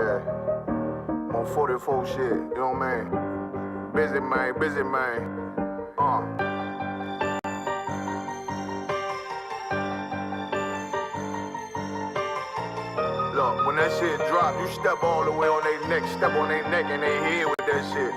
Yeah. I'm on 44 shit, you know what I mean? Busy man. Look, when that shit drop, you step all the way on their neck, step on their neck and they head with that shit.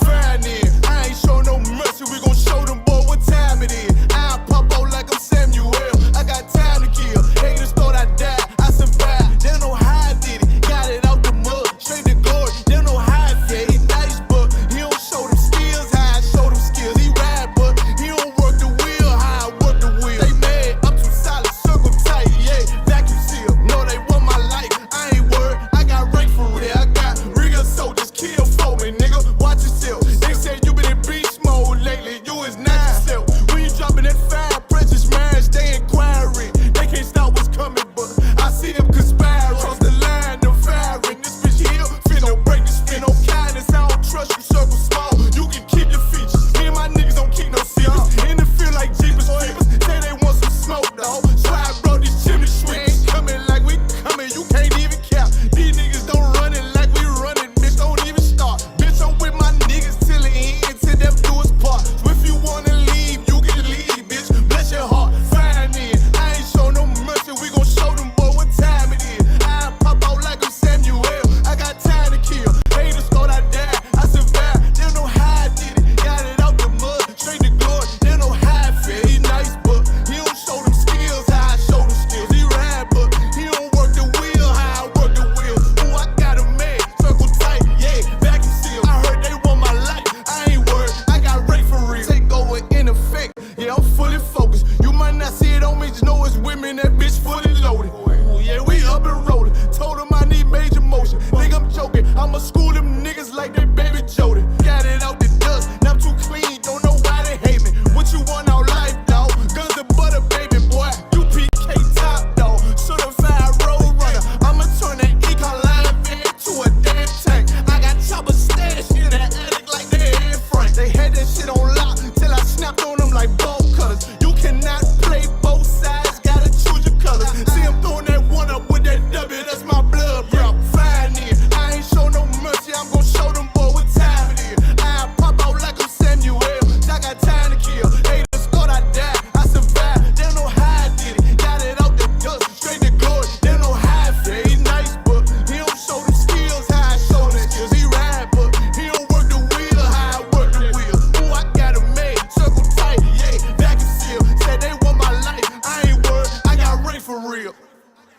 Friday, I ain't show no mercy, we gon' show them boy what time it is. I pop out like I'm Samuel, I got time to kill. Haters thought I died, I survived. They don't know how I did it, got it out the mud, straight to glory. They don't know how I feel, he nice but he don't show them skills, how I show them skills. He ride but he don't work the wheel, how I work the wheel. They mad, I'm too solid, circle tight, yeah, vacuum seal. No, they want my life, I ain't worried, I got rank for real. I got real soldiers, kill for me, nigga, watch yourself. They said you been in beast mode lately, you is not yourself. When you dropping that fire, precious marriage, they inquiring. They can't stop what's coming, but I see them conspiring. Cross the line, them firing. This bitch here, finna break the spin. No kindness, I don't trust you, circle small. You can keep your features. Me and my niggas don't keep no secrets. In the field like Jeepers Creepers, say they want some smoke, dawg. So I brought these chimney sweeps. Coming like we coming, you can't even cap. These niggas don't run it like we running, bitch, don't even start. Bitch, I'm with my niggas till the end, till them do us part. So if you wanna leave, you can leave, bitch. Bless your heart, fine in. I ain't show no mercy, we gon' show them boy what time it is. I pop out like I'm Samuel, I got time to kill. Haters thought I died, I survived. They don't know how I did it, got it out the mud, straight to glory. They don't know how I feel. He nice, but he don't show them skills, how I show them skills. He ride, but he don't work the wheel, how I work the wheel. Ooh, I got a man, circle tight, yeah, vacuum seal. I heard they want my life, I ain't worried, I got rate for real. Take over in effect, yeah, I'm fully focused. You might not see it on me, just know it's women, that bitch fully loaded. Ooh, yeah, we up and rolling. Told them I need major motion. Think I'm joking, I'ma school them niggas like they baby Jody. Got it out the dust, now I'm too clean, don't know why they hate me. What you want out life, dawg? Guns and butter, baby boy. UPK top, dawg. Certified road runner. I'ma turn that econ line van to a damn tank. I got choppers stashed in the attic like they in Frank. They had that shit on lock till I snapped on them like bolt cutters. You cannot play both sides, gotta choose your colors. See him throwing that one up with that W, that's my blood, bro. Fine in. I ain't show no mercy, I'm gon' show them boy what time it is. I pop out like I'm Samuel, I got time to kill. Haters thought I died, I survived. They don't know how I did it, got it out the dust, straight to glory. They don't know how I feel. He nice, but he don't show them skills, how I show them skills. He ride, but he don't work the wheel, how I work the wheel. Ooh, I got a man, circle tight, yeah, vacuum seal. Said they want my life, I ain't worried, I got rank for real.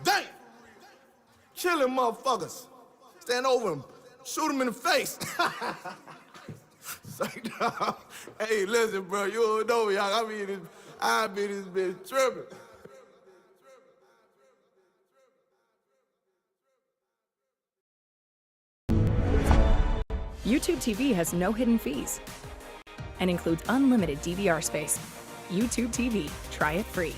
Damn! Killing motherfuckers. Stand over him, shoot him in the face. Say, dog. Hey, listen, bro, you don't know me. I be this bitch tripping. YouTube TV has no hidden fees and includes unlimited DVR space. YouTube TV, try it free.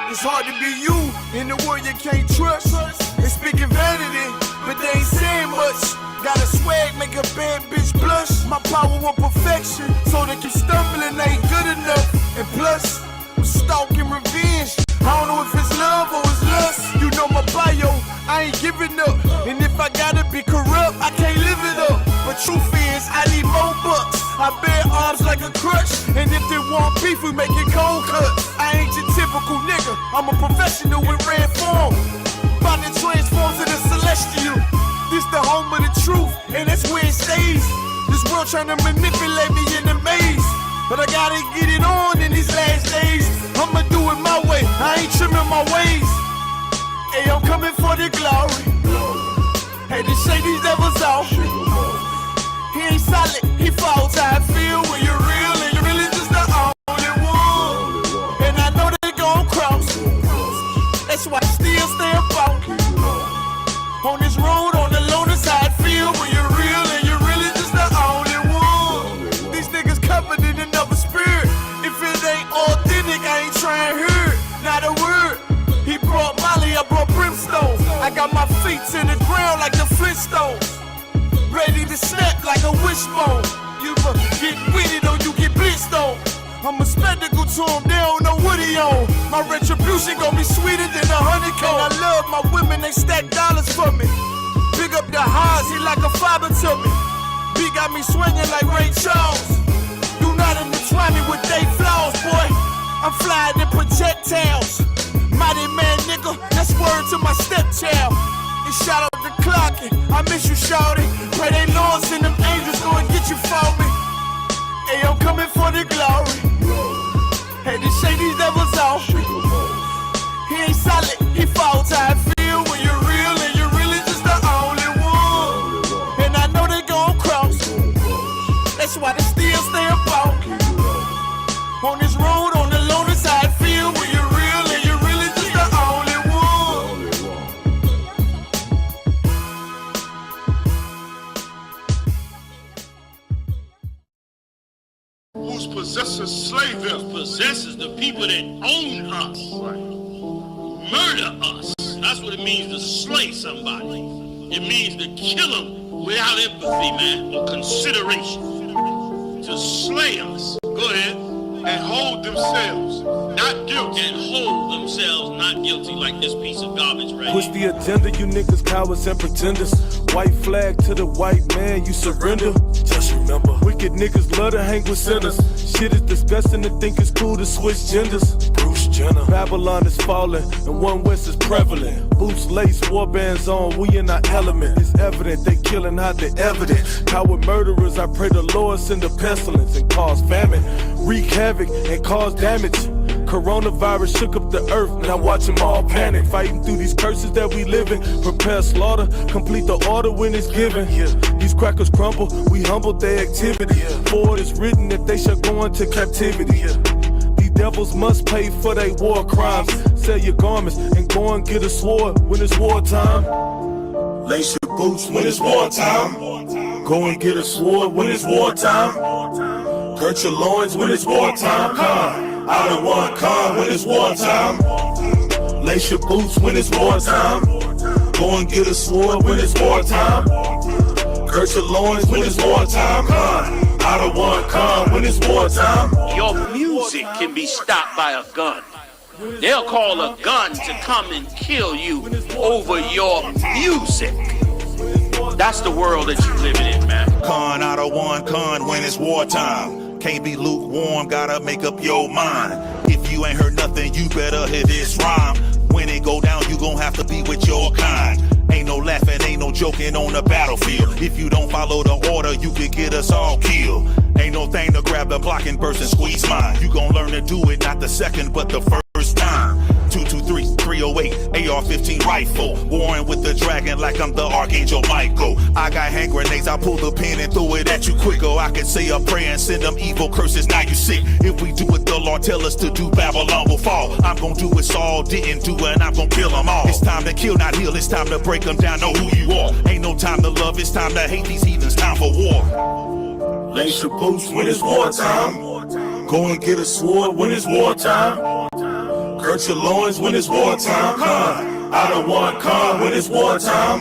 It's hard to be you in the world you can't trust. They speaking vanity, but they ain't saying much. Got a swag, make a bad bitch blush. My power want perfection, so they keep stumbling, they ain't good enough. And plus, I'm stalking revenge. I don't know if it's love or it's lust. You know my bio, I ain't giving up. And if I gotta be corrupt, I can't live it up. But truth is, I need more bucks. I bear arms like a crutch. And if they want beef, we make it cold cuts. I ain't your typical nigga, I'm a professional with red form. About to transform to the celestial. This the home of the truth, and that's where it stays. This world trying to manipulate me in the maze, but I gotta get it on in these last days. I'ma do it my way, I ain't trimming my ways. Hey, I'm coming for the glory. Hey, to shake these devils off. He ain't solid, he falls. How I feel when you're real and you're really just the only one. And I know they gon' cross. That's why I still stay about. On this road, on the lonely side, feel when you're real and you're really just the only one. These niggas covered in another spirit. If it ain't authentic, I ain't trying to hear it. Not a word. He brought Molly, I brought brimstone. I got my feet in the ground like the Flintstones. ready to snap like a wishbone. You get with it or you get blitzed on. I'm a spectacle to him, they don't know what he on. My retribution gon' be sweeter than a honeycomb. And I love my women, they stack dollars for me. Big up the highs, he like a father to me. B got me swinging like Ray Charles. Do not intertwine me with they flaws, boy. I'm flying in projectiles. Mighty man, nigga, that's word to my stepchild. And shout out to Clockin', I miss you, shawty. Pray they lords and them angels go and get you for me. Hey, I'm coming for the glory. Had to shake these devils off. He ain't solid, he falls. How I feel when you're real and you're really just the only one. And I know they gon' cross. That's why they still stay about. On this road, on the lonely side, feel when you're real and you're really just the only one. Whose possesses slave them? Possesses the people that own us. Murder us. That's what it means to slay somebody. It means to kill them without empathy, man, or consideration. To slay us. Go ahead. And hold themselves not guilty. And hold themselves not guilty, like this piece of garbage right Push here. the agenda, you niggas, cowards and pretenders. White flag to the white man, you surrender. Just remember, wicked niggas love to hang with sinners. Shit is disgusting to think it's cool to switch genders. Bruce Jenner. Babylon is falling, and one West is prevalent. Boots lace, war bands on, we in our element. It's evident they killing out the evidence. Coward murderers, I pray the Lord send a pestilence and cause famine. Wreak havoc and cause damage. Coronavirus shook up the earth, and I watch them all panic. Fighting through these curses that we live in. Prepare slaughter, complete the order when it's given. These crackers crumble, we humble their activity. For it is written that they shall go into captivity. These devils must pay for their war crimes. Sell your garments and go and get a sword when it's wartime. Lace your boots when it's wartime. Go and get a sword when it's wartime. Girt your loins when it's wartime. I don't want calm when it's wartime. Lace your boots when it's wartime. Go and get a sword when it's wartime. Girt your loins when it's wartime. I don't want calm when it's wartime. Your music can be stopped by a gun. They'll call a gun to come and kill you over your music. That's the world that you're living in, man. Con, I don't want con when it's wartime. Can't be lukewarm, gotta make up your mind. If you ain't heard nothing, you better hear this rhyme. When it go down, you gon' have to be with your kind. Ain't no laughing, ain't no joking on the battlefield. If you don't follow the order, you could get us all killed. Ain't no thing to grab the block and burst and squeeze mine. You gon' learn to do it, not the second, but the first time. 223, 308, AR-15 rifle. Warring with the dragon like I'm the Archangel Michael. I got hand grenades, I pull the pin and throw it at you quicker. I can say a prayer and send them evil curses, now you sick. If we do what the Lord tell us to do, Babylon will fall. I'm gon' do what Saul didn't do and I'm gon' kill them all. It's time to kill, not heal, it's time to break them down, know who you are. Ain't no time to love, it's time to hate these heathens, time for war. Lace your boots when it's wartime. Go and get a sword when it's wartime. Girt your loins when it's wartime. I don't want calm when it's wartime.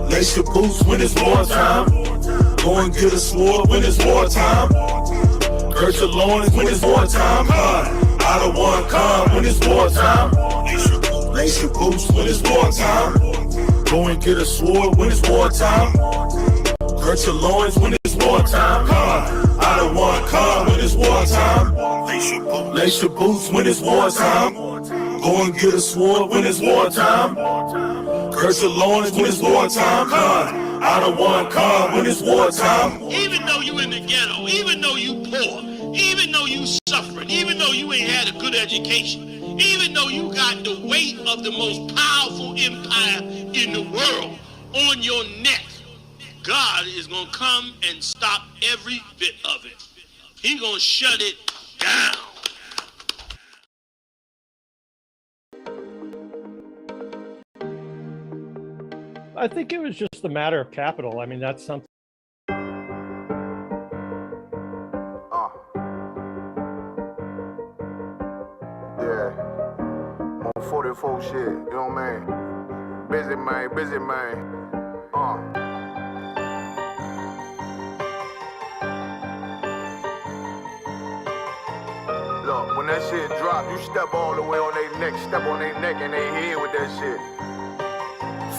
Lace your boots when it's wartime. Go and get a sword when it's wartime. Girt your loins when it's wartime. I don't want calm when it's wartime. Lace your boots when it's wartime. Go and get a sword when it's wartime. Girt your loins when it's wartime. I don't want calm when it's wartime. Lace your boots when it's wartime. Go and get a sword when it's wartime. Girt your loins when it's wartime. I don't want calm when it's wartime. Even though you in the ghetto, even though you poor, even though you suffering, even though you ain't had a good education, even though you got the weight of the most powerful empire in the world on your neck, God is going to come and stop every bit of it. He's going to shut it down. I think it was just a matter of capital. I mean, that's something. Yeah. On 44 shit, you know what I mean? Busy man, busy man. that shit drop, you step all the way on their neck, step on their neck and they head with that shit.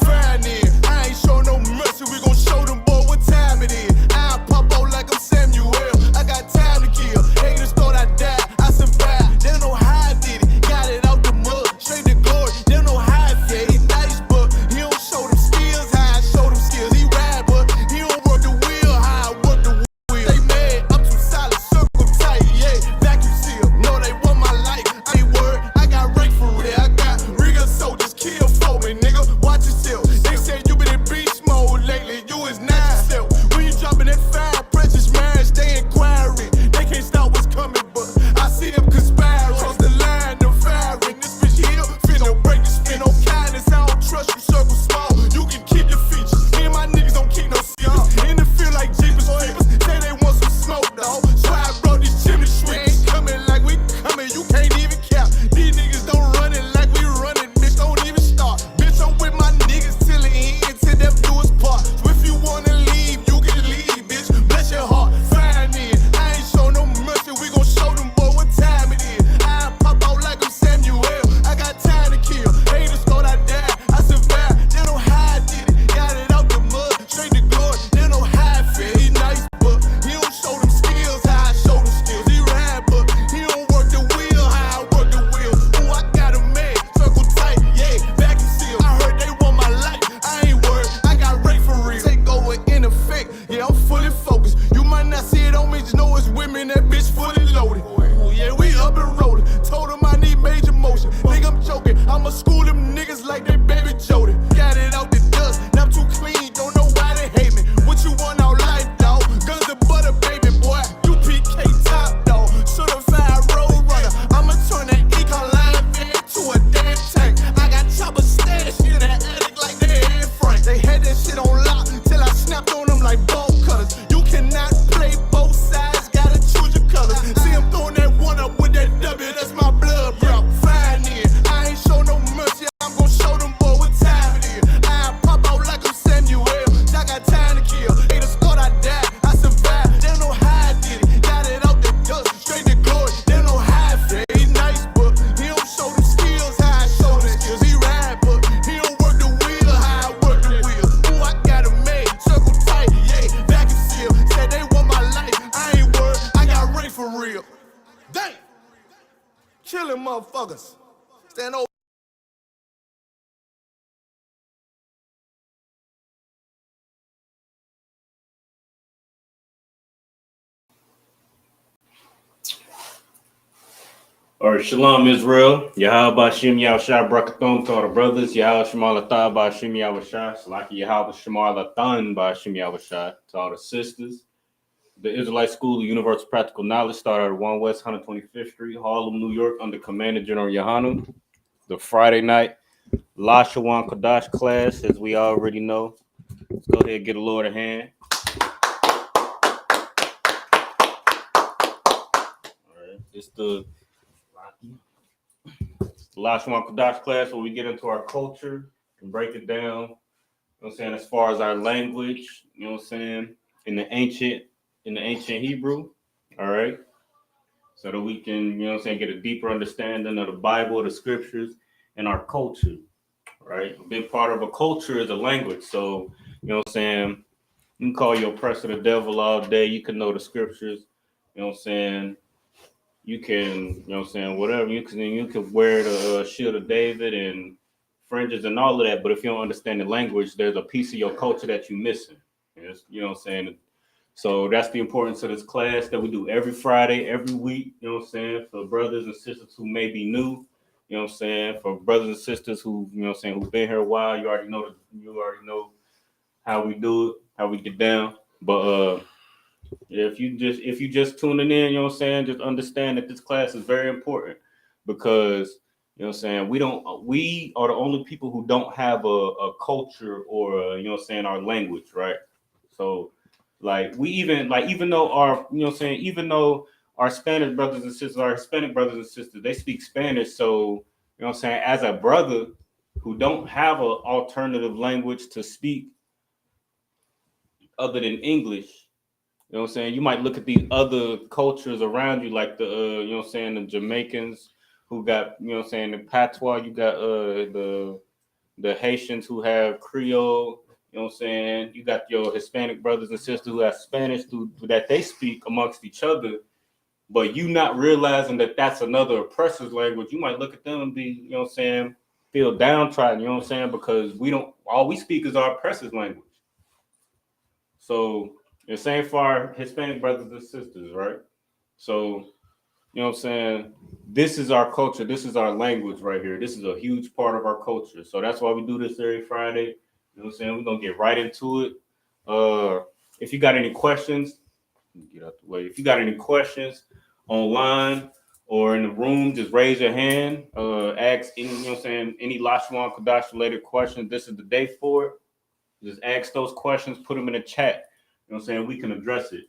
Fine then, I ain't show no mercy, we gon' show them boy what time it is. I pop out like I'm Samuel, I got time to kill. Haters thought I died, I survived. They don't know how I did it, got it out the mud, straight to glory. They don't know how I feel, he nice but he don't show them skills, how I show them skills. He ride but he don't work the wheel, how I work the wheel. They mad, I'm too solid, circle tight, yeah, vacuum seal. No, they want my life, I ain't worried, I got rank for real. I got real soldiers, kill for me, nigga, watch yourself. They said you been in beast mode lately, you is not yourself. When you dropping that fire, precious marriage, they inquiring. They can't stop what's coming, but I see them conspiring. Cross the line, them firing. This bitch here, finna break the spin. No kindness, I don't trust you, circle small. You can keep your features. Me and my niggas don't keep no secrets. In the field like Jeepers Creepers, say they want some smoke, dawg. So I brought these chimney sweeps. Ain't coming like we coming, you can't even cap. These niggas don't run it like we run it, bitch, don't even start. Bitch, I'm with my niggas till the end, till them do us part. So if you wanna leave, you can leave, bitch, bless your heart. Fine then, I ain't show no mercy, we gon' show them boy what time it is. I pop out like I'm Samuel, I got time to kill. Haters thought I died, I survived. They know how I did it, got it out the mud, straight to glory. They know how I feel, he nice but he don't show them skills, how I show them skills. He ride but he don't work the wheel, how I work the wheel. Ooh, I got a man, circle tight, yeah, vacuum seal. I heard they want my life, I ain't worried, I got rate for real. Take over in effect, yeah, I'm fully focused. You might not see it on me, just know it's women, that bitch fully loaded. Ooh, yeah, we up and rolling. Told him I need major motion. Think I'm joking, I'ma school them niggas like they baby Jody. Got it out the dust, now I'm too clean, don't know why they hate me. What you want out life, dawg? Guns and butter, baby boy. You PK top, dawg. Certified road runner. I'ma turn that Ecoline van to a damn tank. I got chopper stash in that attic like they Anne Frank. They had that shit on lock till I snapped on them like bolt cutters. You cannot play both sides, gotta choose your colors. See him throwing that one up with that W, that's my blood, bro. Fine then, I ain't show no mercy, I'm gon' show them boy what time it is. I pop out like I'm Samuel, I got time to kill. Haters thought I died, I survived. They don't know how I did it, got it out the dust, straight to glory. They don't know how I feel, he nice but he don't show them skills, how I show them skills. He ride but he don't work the wheel, how I work the wheel. Ooh, I got a made, circle tight, yeah, vacuum seal. Said they want my life, I ain't worried, I got rank for real. Dang, killing motherfuckers. Stand over. All right, Shalom Israel. Yahweh Shem Yahushua Brakathon to all the brothers. Yahweh Shemal Athah by Shem Yahushua. Salaki Yahweh Shemal Athan by Shem Yahushua. To all the sisters. The Israelite School of Universal Practical Knowledge started at 1 West 125th Street, Harlem, New York, under Commander General Yohanu. The Friday night Lashawan Qadash class, as we already know. Let's go ahead and get a Lord a hand. All right, it's the Lashawan Qadash class where we get into our culture and break it down, you know what I'm saying, as far as our language, you know what I'm saying, in the ancient Hebrew, all right, so that we can, you know what I'm saying, get a deeper understanding of the Bible, the scriptures, and our culture, right? A big part of a culture is a language, so, you know what I'm saying, you can call your oppressor the devil all day, you can know the scriptures, you know what I'm saying, you can, you know what I'm saying, whatever, you can wear the shield of David and fringes and all of that, but if you don't understand the language, there's a piece of your culture that you're missing. You know what I'm saying? So that's the importance of this class that we do every Friday, every week, you know what I'm saying, for brothers and sisters who may be new, you know what I'm saying, for brothers and sisters who, you know what I'm saying, who've been here a while, you already know how we do it, how we get down. But if you just tuning in, you know what I'm saying, just understand that this class is very important because, you know what I'm saying, we are the only people who don't have a culture or you know what I'm saying, our language, right? So like even though our, you know what I'm saying, even though our Spanish brothers and sisters, our Hispanic brothers and sisters, they speak Spanish, so you know what I'm saying, as a brother who don't have an alternative language to speak other than English, You know what I'm saying? You might look at these other cultures around you, like the you know what I'm saying, the Jamaicans who got, you know what I'm saying, the patois. You got the Haitians who have Creole. You know what I'm saying? You got your Hispanic brothers and sisters who have Spanish that they speak amongst each other. But you not realizing that that's another oppressor's language. You might look at them and be, you know what I'm saying, feel downtrodden. You know what I'm saying? Because all we speak is our oppressor's language. So the same for our Hispanic brothers and sisters, right? So, you know what I'm saying? This is our culture. This is our language right here. This is a huge part of our culture. So that's why we do this every Friday. You know what I'm saying? We're going to get right into it. If you got any questions, get out the way. If you got any questions online or in the room, just raise your hand. Ask any, you know what I'm saying, any Lashawan Qadash related questions. This is the day for it. Just ask those questions, put them in the chat. You know what I'm saying? We can address it.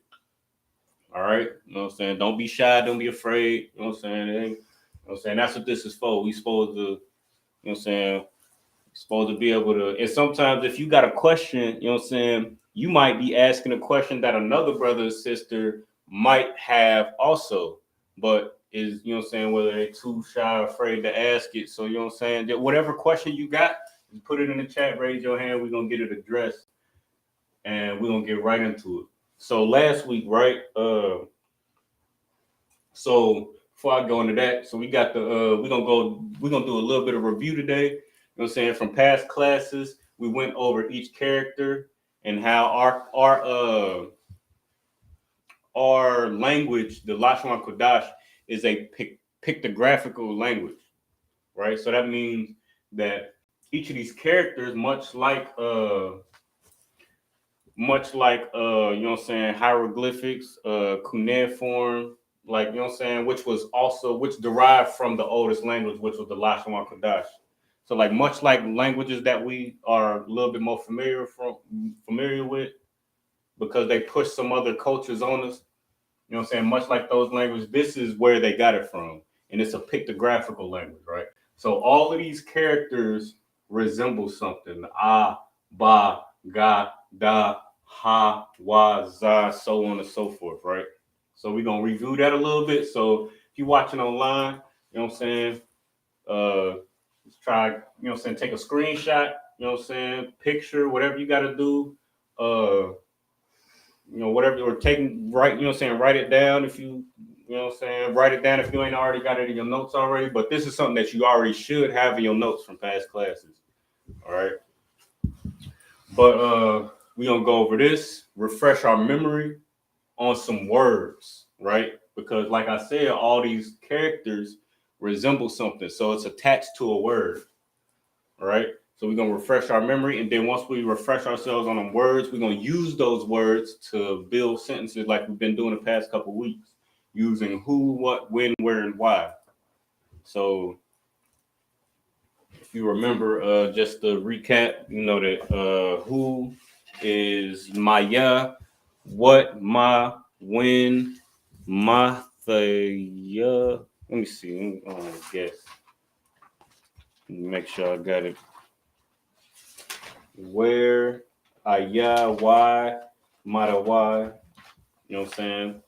All right. You know what I'm saying? Don't be shy. Don't be afraid. You know what I'm saying? You know what I'm saying? That's what this is for. We supposed to, you know what I'm saying? Supposed to be able to. And sometimes if you got a question, you know what I'm saying? You might be asking a question that another brother or sister might have also, but is, you know what I'm saying, whether they're too shy or afraid to ask it. So, you know what I'm saying? That whatever question you got, just put it in the chat, raise your hand. We're going to get it addressed and we're going to get right into it. So last week, right? So before I go into that, so we got the we're gonna do a little bit of review today. You know what I'm saying? From past classes, we went over each character and how our language, the Lashawan Qadash, is a pictographical language, right? So that means that each of these characters, much like you know what I'm saying, hieroglyphics, cuneiform, like, you know what I'm saying, which derived from the oldest language, which was the Lashawan Qadash. So like much like languages that we are a little bit more familiar with, because they push some other cultures on us, you know what I'm saying, much like those languages, this is where they got it from. And it's a pictographical language, right? So all of these characters resemble something. Ah, ba, ga, da, ha, wa, za, so on and so forth, right? So we're going to review that a little bit. So if you're watching online, you know what I'm saying, just try, you know what I'm saying, take a screenshot, you know what I'm saying, picture, whatever you got to do, you know, whatever, or write, you know what I'm saying, write it down if you know what I'm saying, write it down if you ain't already got it in your notes already, but this is something that you already should have in your notes from past classes, all right? But we're going to go over this, refresh our memory on some words, right? Because like I said, all these characters resemble something, so it's attached to a word, all right? So we're going to refresh our memory, and then once we refresh ourselves on them words, we're going to use those words to build sentences like we've been doing the past couple of weeks, using who, what, when, where, and why. So if you remember, just to recap, you know that who is Maya, what, ma, when, ma, the, let me see, guess. Make sure I got it. Where, aya, why, mata, why, you know what I'm saying?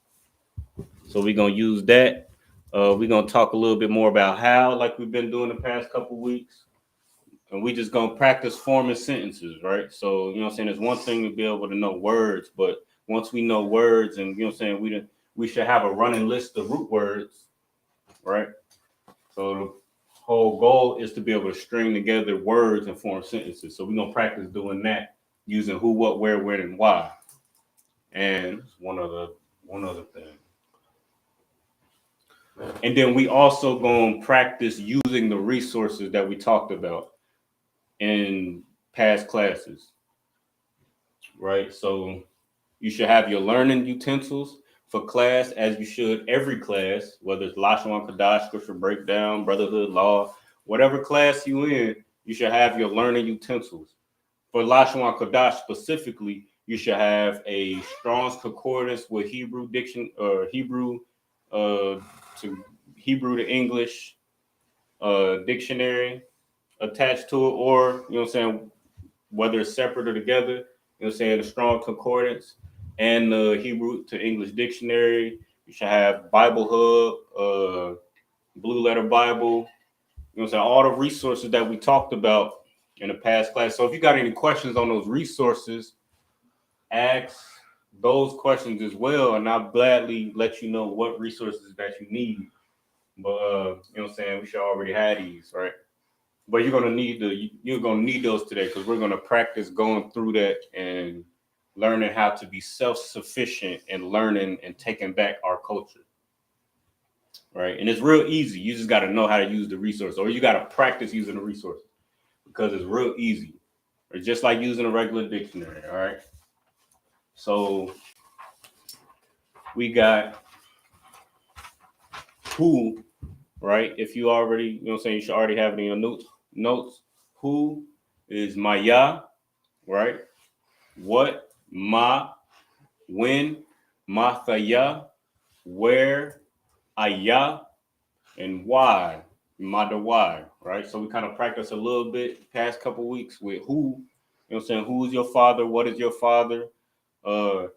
So we're going to use that. We're going to talk a little bit more about how, like we've been doing the past couple weeks. And we just going to practice forming sentences, right? So, you know what I'm saying, it's one thing to be able to know words, but once we know words and, you know what I'm saying, we should have a running list of root words, right? So the whole goal is to be able to string together words and form sentences. So we're going to practice doing that using who, what, where, when, and why. And one other thing. And then we also going to practice using the resources that we talked about in past classes, right? So you should have your learning utensils for class, as you should every class, whether it's Lashawan Qadash, Scripture Breakdown, Brotherhood, Law, whatever class you in, you should have your learning utensils. For Lashawan Qadash specifically, you should have a Strong's Concordance with Hebrew to English dictionary attached to it, or, you know what I'm saying, whether it's separate or together, you know what I'm saying, a Strong Concordance, and the Hebrew to English dictionary. You should have Bible Hub, Blue Letter Bible. You know what I'm saying? All the resources that we talked about in the past class. So if you got any questions on those resources, ask those questions as well, and I'll gladly let you know what resources that you need. But you know what I'm saying? We should already have these, right? But you're gonna need those today because we're gonna practice going through that and learning how to be self-sufficient and learning and taking back our culture. Right. And it's real easy. You just got to know how to use the resource, or you got to practice using the resources because it's real easy. Or just like using a regular dictionary. All right. So we got who, right? If you already, you know what I'm saying, you should already have it in your notes. Who is Maya, right? What, ma, when, mathaya, where, aya, and why, mother why, right? So we kind of practice a little bit past couple weeks with who, you know what I'm saying? Who is your father? What is your father? You know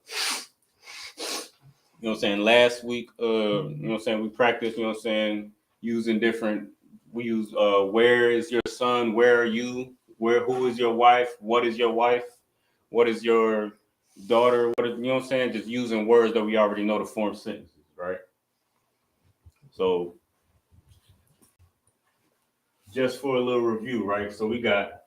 what I'm saying? Last week, you know what I'm saying? We practiced, you know what I'm saying? Using different, we use where is your son? Where are you? Who is your wife? What is your wife? What is your daughter? What is, you know what I'm saying? Just using words that we already know to form sentences, right? So just for a little review, right? So we got,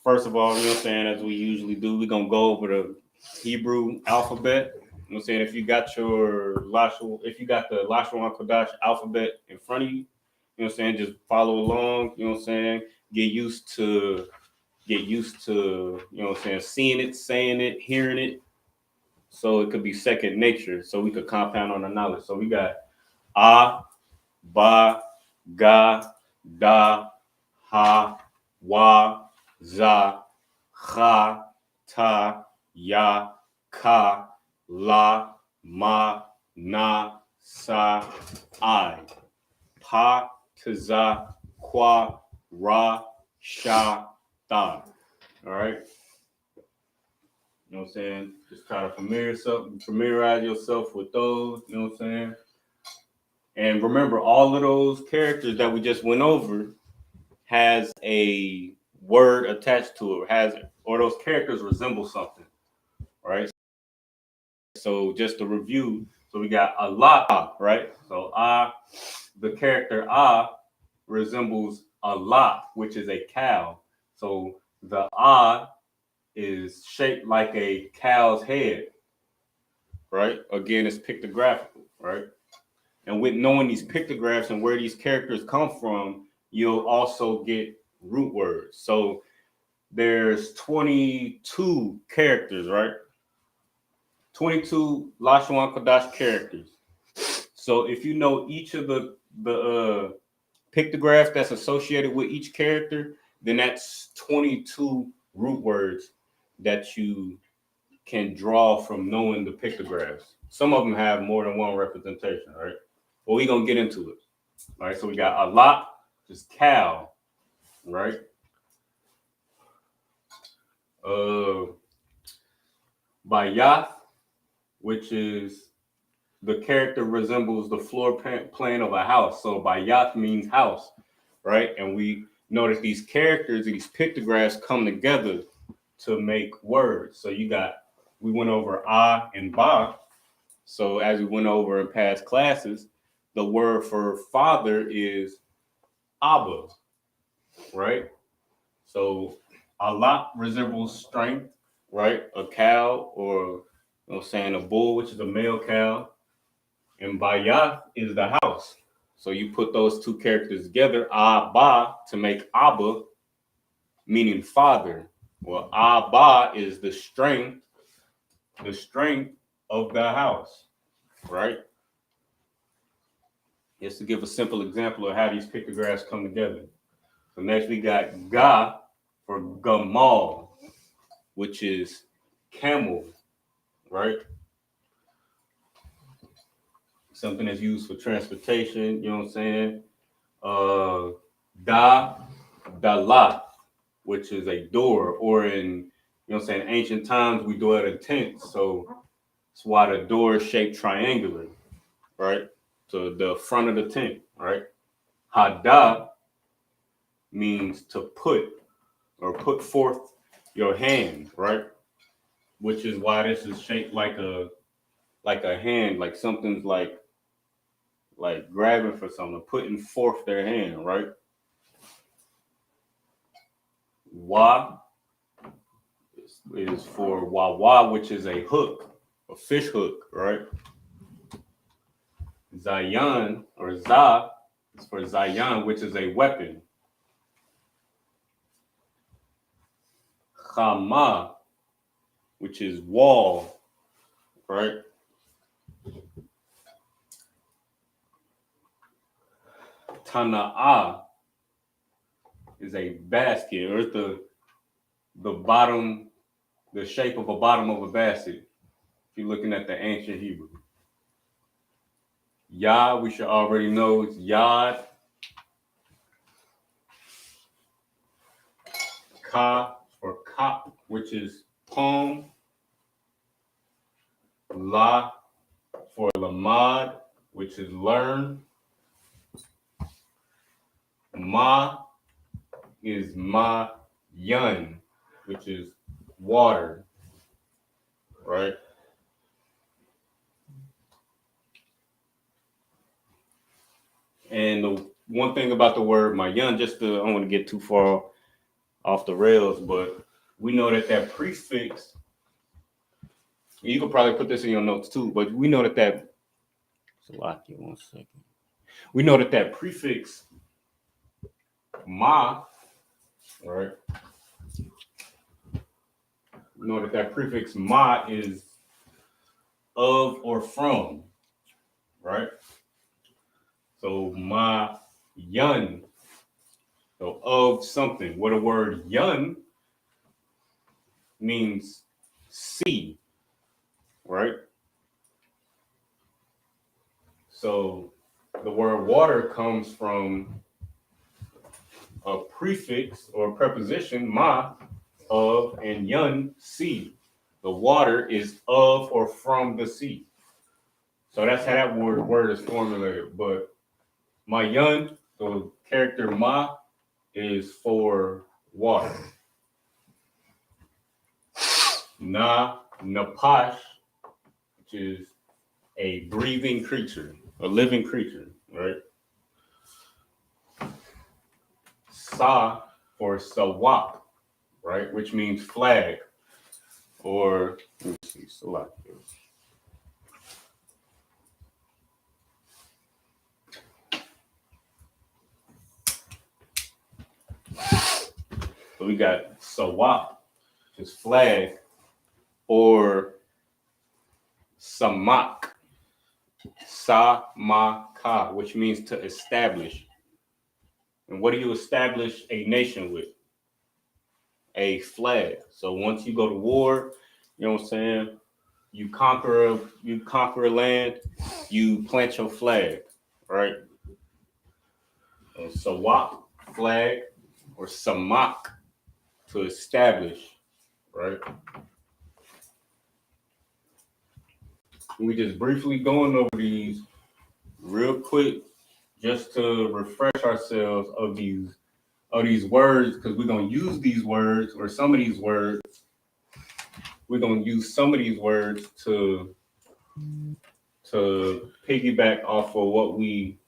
first of all, you know what I'm saying, as we usually do, we're going to go over the Hebrew alphabet. You know what I'm saying? If you got the Lashawan Qadash alphabet in front of you, you know what I'm saying, just follow along, you know what I'm saying? Get used to, you know what I'm saying, seeing it, saying it, hearing it. So it could be second nature. So we could compound on the knowledge. So we got A, Ba, Ga, Da, Ha, Wa, Za, Cha, Ta, Ya, Ka, La, Ma, Na, Sa, I. Pa, Tza, Kwa, Ra, Sha, Ta. All right. You know what I'm saying? Just try to familiarize yourself with those. You know what I'm saying? And remember, all of those characters that we just went over has a word attached to it, or those characters resemble something, right? So just to review, so we got Allah, right? So the character resembles Allah, which is a cow. So the is shaped like a cow's head, right? Again, it's pictographical, right? And with knowing these pictographs and where these characters come from, you'll also get root words. So there's 22 characters, right? 22 Lashawan Qadash characters. So if you know each of the pictographs that's associated with each character, then that's 22 root words that you can draw from knowing the pictographs. Some of them have more than one representation, right? Well, we're going to get into it. All right, so we got a lot, just cow, right? Bayath, which is the character resembles the floor plan of a house. So Bayath means house, right? And we notice these characters, these pictographs come together to make words. So we went over and Ba. So as we went over in past classes, the word for father is Abba, right? So Allah resembles strength, right? A cow, or you know what I'm saying, a bull, which is a male cow. And Bayath is the house. So you put those two characters together, Abba, to make Abba, meaning father. Well, Abba is the strength of the house, right? Just to give a simple example of how these pictographs come together. So next we got Ga for Gamal, which is camel, right? Something that's used for transportation, you know what I'm saying? Dala, which is a door, or in you know what I'm saying, ancient times, we dwelled in tents. So that's why the door is shaped triangular, right? So the front of the tent, right? Hada means to put or put forth your hand, right? Which is why this is shaped like a hand, like something's like grabbing for something, putting forth their hand, right? Wa is for wawa, which is a hook, a fish hook, right? Zayan or za is for zayan, which is a weapon. Chama, which is wall, right? Tana'a is a basket, or the bottom, the shape of a bottom of a basket. If you're looking at the ancient Hebrew. Ya, we should already know it's yad. Ka or kap, which is palm. La for lamad, which is learn. Ma is ma yun, which is water, right? And the one thing about the word mayun, I don't want to get too far off the rails, but we know that prefix, you could probably put this in your notes too, but we know that Salaki, 1 second. We know that prefix ma, right? We know that prefix ma is of or from, right? So ma yun, so of something. What a word yun means sea, right? So the word water comes from a prefix or a preposition, ma, of, and yun, sea. The water is of or from the sea. So that's how that word is formulated. But ma yun, the character ma, is for water. Na napash, which is a breathing creature, a living creature, right? Sa for sawak, right? Which means flag, or let me see, Salak. So we got sawak, which is flag, or samak, samaka, which means to establish. And what do you establish a nation with? A flag. So once you go to war, you know what I'm saying? You conquer a land, you plant your flag, right? Sawak, flag, or samak, to establish, right? We just briefly going over these real quick, just to refresh ourselves of these words, because we're gonna use these words, or some of these words. We're gonna use some of these words to piggyback off of what we,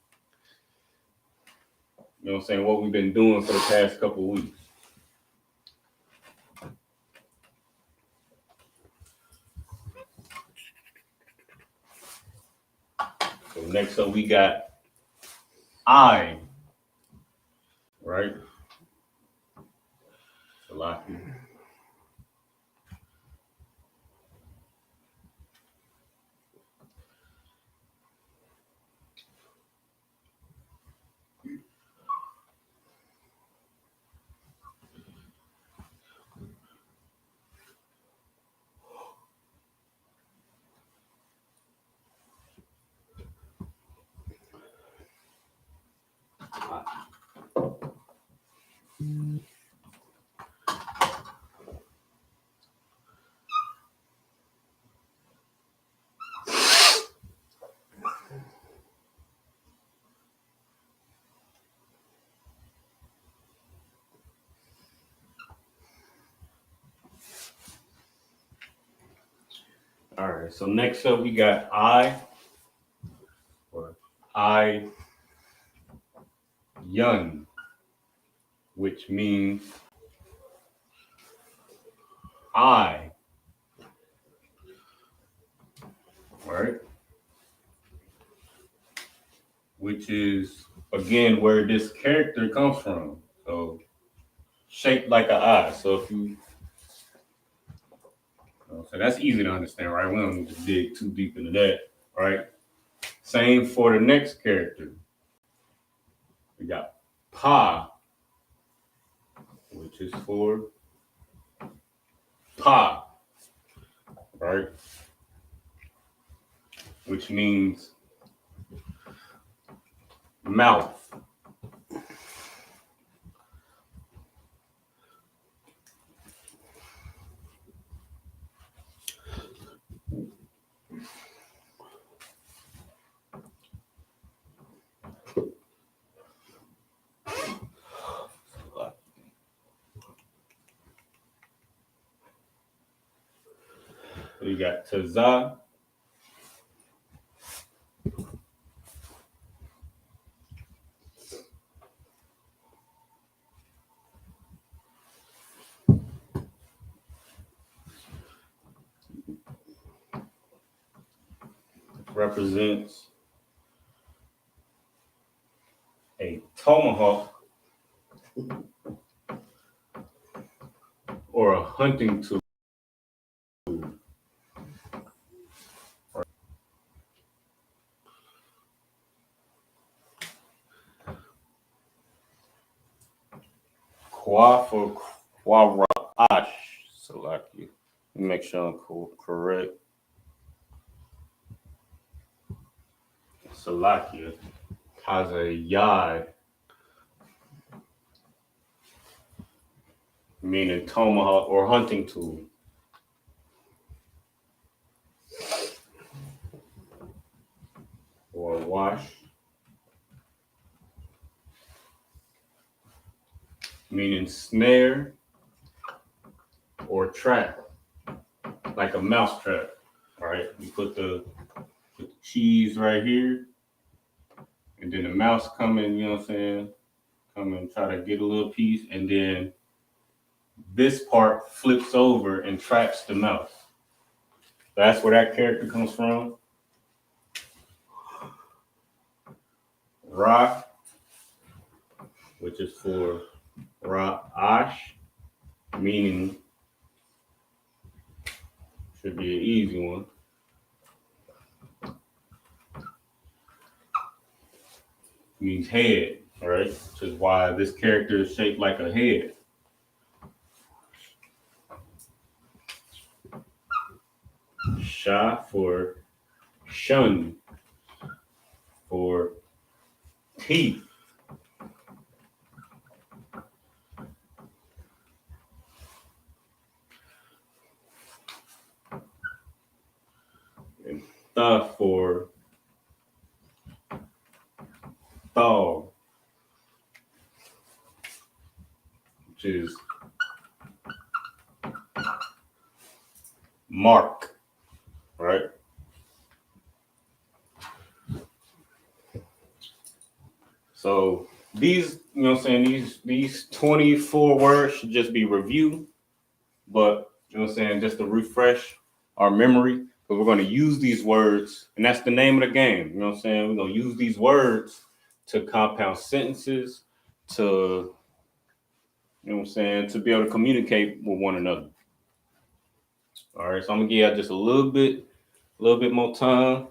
you know what I'm saying, what we've been doing for the past couple of weeks. So next up we got I, right? Salaki. All right, so next up we got I, or I Yun, which means I, right? Which is, again, where this character comes from. So, shaped like an eye. So if you, so that's easy to understand, right? We don't need to dig too deep into that, right? Same for the next character. We got Pa, which is for Pa, right? Which means mouth. We got Taza, represents a tomahawk or a hunting tool. Kwa for Kwarash, Salaki. Make sure I'm correct. Salakia, Kazayai, meaning tomahawk or hunting tool. Or wash, meaning snare or trap, like a mouse trap. All right, you put the cheese right here, and then the mouse come in, you know what I'm saying? Come and try to get a little piece, and then this part flips over and traps the mouse. That's where that character comes from. Ra, which is for Ra'ash, meaning, should be an easy one. Means head, all right? Which is why this character is shaped like a head. Sha for shun, for teeth. And tha for thaw, which is mark, right? So these, you know what I'm saying, these 24 words should just be review, but you know what I'm saying, just to refresh our memory, because we're going to use these words, and that's the name of the game. You know what I'm saying? We're going to use these words to compound sentences, to, you know what I'm saying, to be able to communicate with one another. All right, so I'm gonna give you just a little bit more time.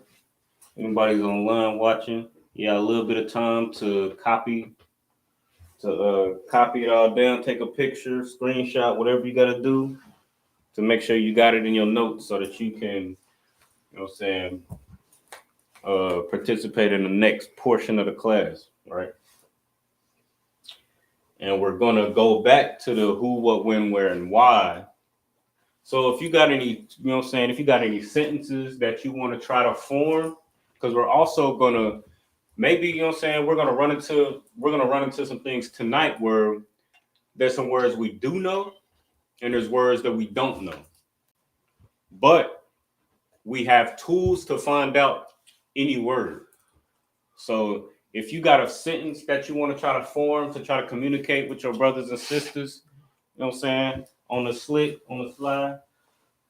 Anybody's online watching, a little bit of time to copy it all down, take a picture, screenshot, whatever you got to do to make sure you got it in your notes so that you can, you know what I'm saying, participate in the next portion of the class, right? And we're gonna go back to the who, what, when, where, and why. So if you got any, you know what I'm saying, if you got any sentences that you want to try to form, because we're also gonna maybe, you know what I'm saying, we're gonna run into some things tonight where there's some words we do know and there's words that we don't know. But we have tools to find out any word. So if you got a sentence that you want to try to form to try to communicate with your brothers and sisters, you know what I'm saying, on the slide,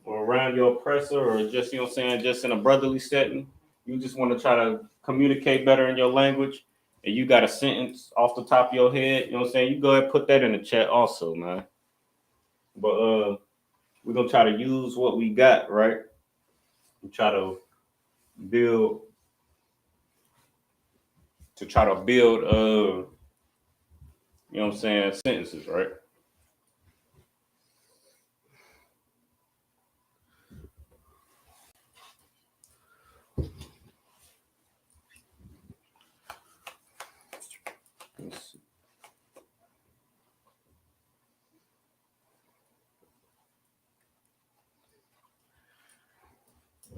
or around your oppressor, or just, you know what I'm saying, just in a brotherly setting, you just want to try to communicate better in your language, and you got a sentence off the top of your head, you know what I'm saying, you go ahead and put that in the chat also, man. But we're gonna try to use what we got, right? We try to build you know what I'm saying, sentences, right? Let's see.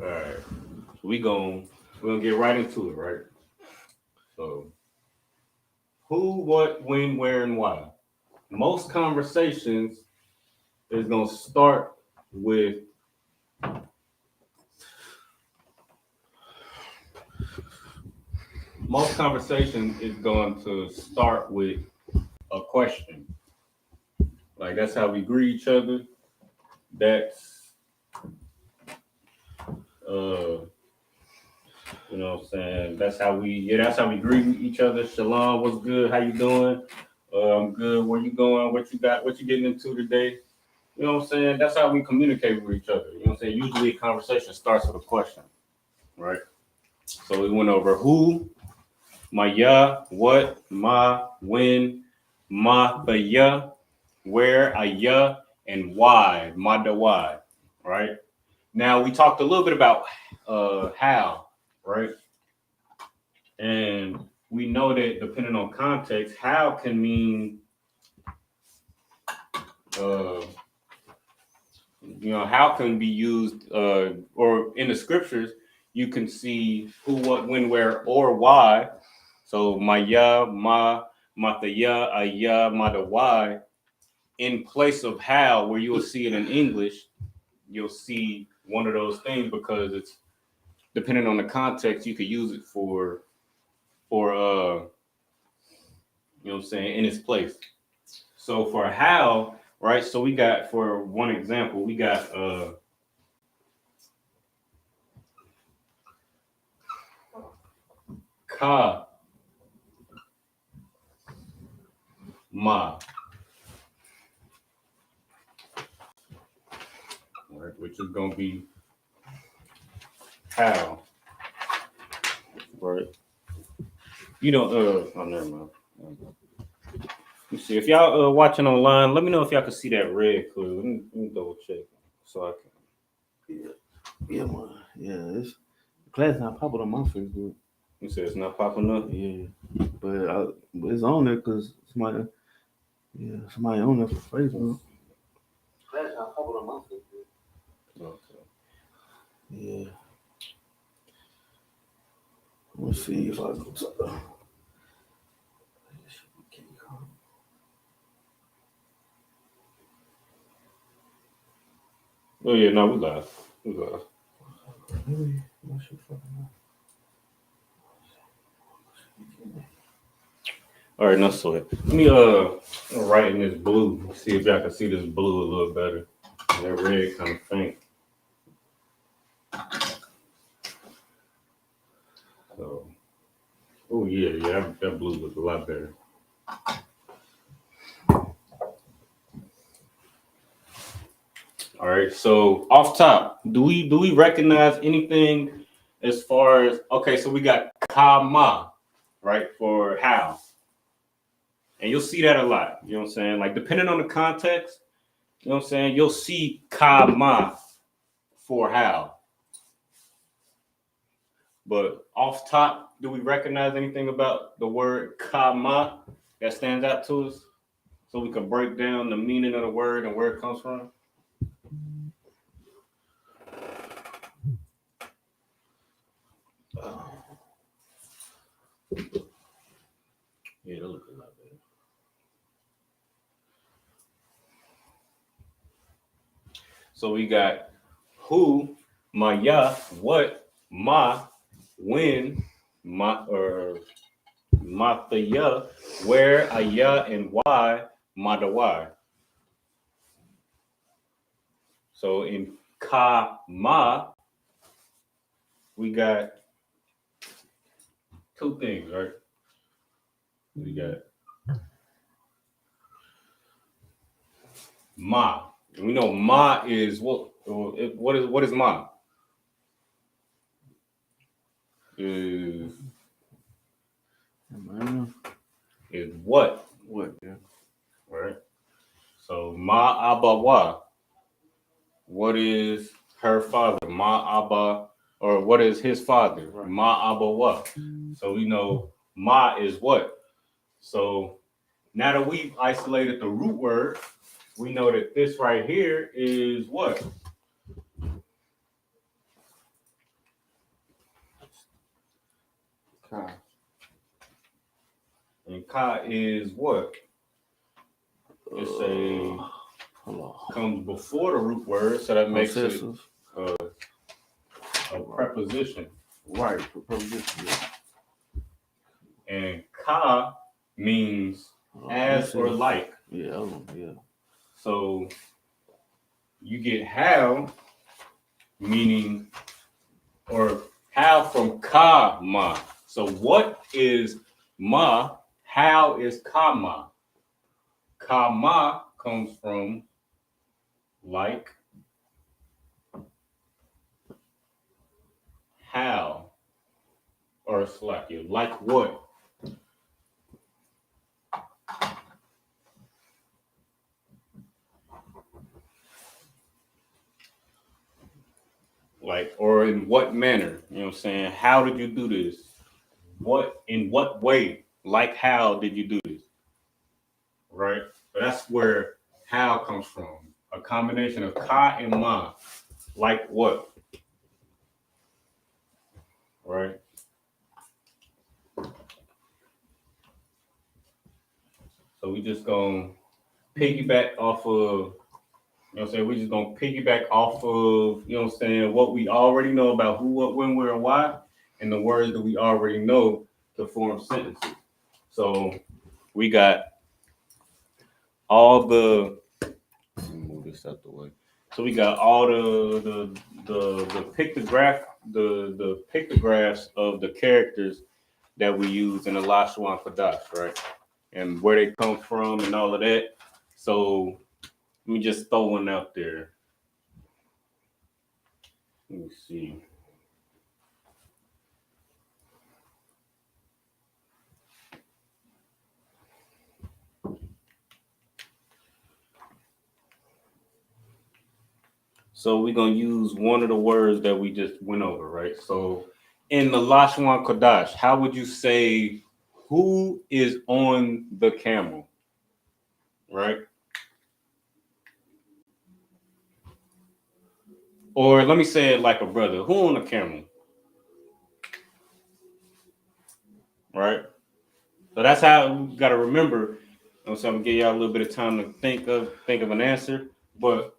All right, so we're gonna get right into it, right? So who, what, when, where, and why. Most conversations is gonna start with a question. Like, that's how we greet each other. That's you know what I'm saying? That's how we greet each other. Shalom, what's good? How you doing? I'm good. Where you going? What you got? What you getting into today? You know what I'm saying? That's how we communicate with each other. You know what I'm saying? Usually a conversation starts with a question, right? So we went over who, my ya, what, ma, when, ma, the ya, where, a ya, and why, ma, the why, right? Now we talked a little bit about how, right? And we know that depending on context, how can mean, how can be used, or in the scriptures, you can see who, what, when, where, or why. So my ya, ma, the ya, a ya, ma, the why, in place of how, where you will see it in English, you'll see one of those things, because it's depending on the context, you could use it for you know what I'm saying, in its place. So for how, right? So we got, for one example, we got ka, ma, right? Which is gonna be how, right? You know, oh, never mind. Let me see, if y'all watching online, let me know if y'all can see that red clear. Let me double check so I can. Yeah, man. Yeah, it's class not popping on my Facebook. You said it's not popping up? Yeah, but it's on there because somebody on there for Facebook. Class not popping on my Facebook. Okay. Yeah. Let's see if I go to the. Oh yeah, no, we live. We live. All right, no sweat. Let me write in this blue. See if y'all can see this blue a little better. And that red kind of faint. So, oh yeah, that blue looks a lot better. All right, so off top, do we recognize anything as far as, okay? So we got kama, right, for how, and you'll see that a lot. You know what I'm saying? Like, depending on the context, you know what I'm saying, you'll see kama for how. But off top, do we recognize anything about the word kama that stands out to us, so we can break down the meaning of the word and where it comes from? Yeah, that looks a lot better. So we got who, Ma ya, what? Ma, when? Ma, or ma the ya, where? A ya, and why? Ma the why. So in ka ma, we got two things, right? We got ma. And we know ma is what? What is ma? Is what? What? Yeah. Right. So ma abba wa. What is her father? Ma abba, or what is his father? Right. Ma abba wa. So we know ma is what. So now that we've isolated the root word, we know that this right here is what? Ka. And ka is what? It's a comes before the root word, so that makes it a preposition. Right, preposition. Yeah. And ka means as or like. Yeah, yeah. So you get how, meaning, or how from ka ma. So what is ma? How is ka ma? Ka ma comes from like, how, or it's like what? Like, or in what manner? You know what I'm saying? How did you do this? What, in what way? Like, how did you do this? Right? But that's where how comes from. A combination of ka and ma. Like what? Right? So we just gonna piggyback off of, you know what I'm saying? We just gonna piggyback off of, you know what I'm saying, what we already know about who, what, when, where, and why, and the words that we already know to form sentences. So we got all the, let me move this out the way. So we got all the pictographs of the characters that we use in the Lashawan Qadash, right? And where they come from and all of that. So let me just throw one out there. Let me see. So we're going to use one of the words that we just went over, right? So in the Lashawan Qadash, how would you say who is on the camel, right? Or let me say it like a brother. Who on the camel? Right? So that's how we got to remember. So I'm going to give y'all a little bit of time to think of an answer. But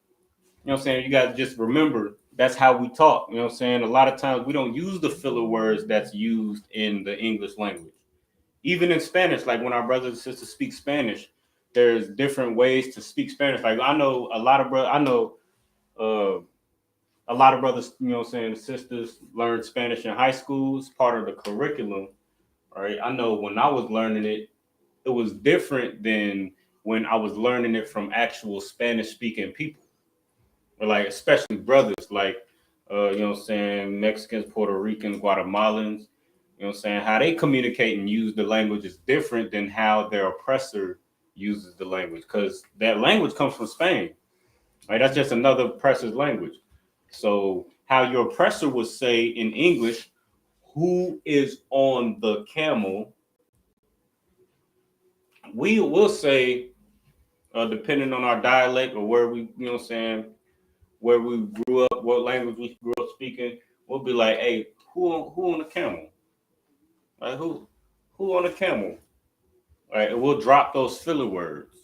you know what I'm saying? You got to just remember that's how we talk. You know what I'm saying? A lot of times we don't use the filler words that's used in the English language. Even in Spanish, like when our brothers and sisters speak Spanish, there's different ways to speak Spanish. Like I know a lot of brothers, you know what I'm saying, sisters learn Spanish in high school. It's part of the curriculum, right? I know when I was learning it, it was different than when I was learning it from actual Spanish speaking people. Or like especially brothers, like you know what I'm saying, Mexicans, Puerto Ricans, Guatemalans, you know what I'm saying, how they communicate and use the language is different than how their oppressor uses the language, because that language comes from Spain, right? That's just another oppressor's language. So how your oppressor would say in English, who is on the camel, we will say, depending on our dialect or where we, you know what I'm saying, where we grew up, what language we grew up speaking, we'll be like, hey, who on the camel? Right? Who on the camel? Right? And we'll drop those filler words.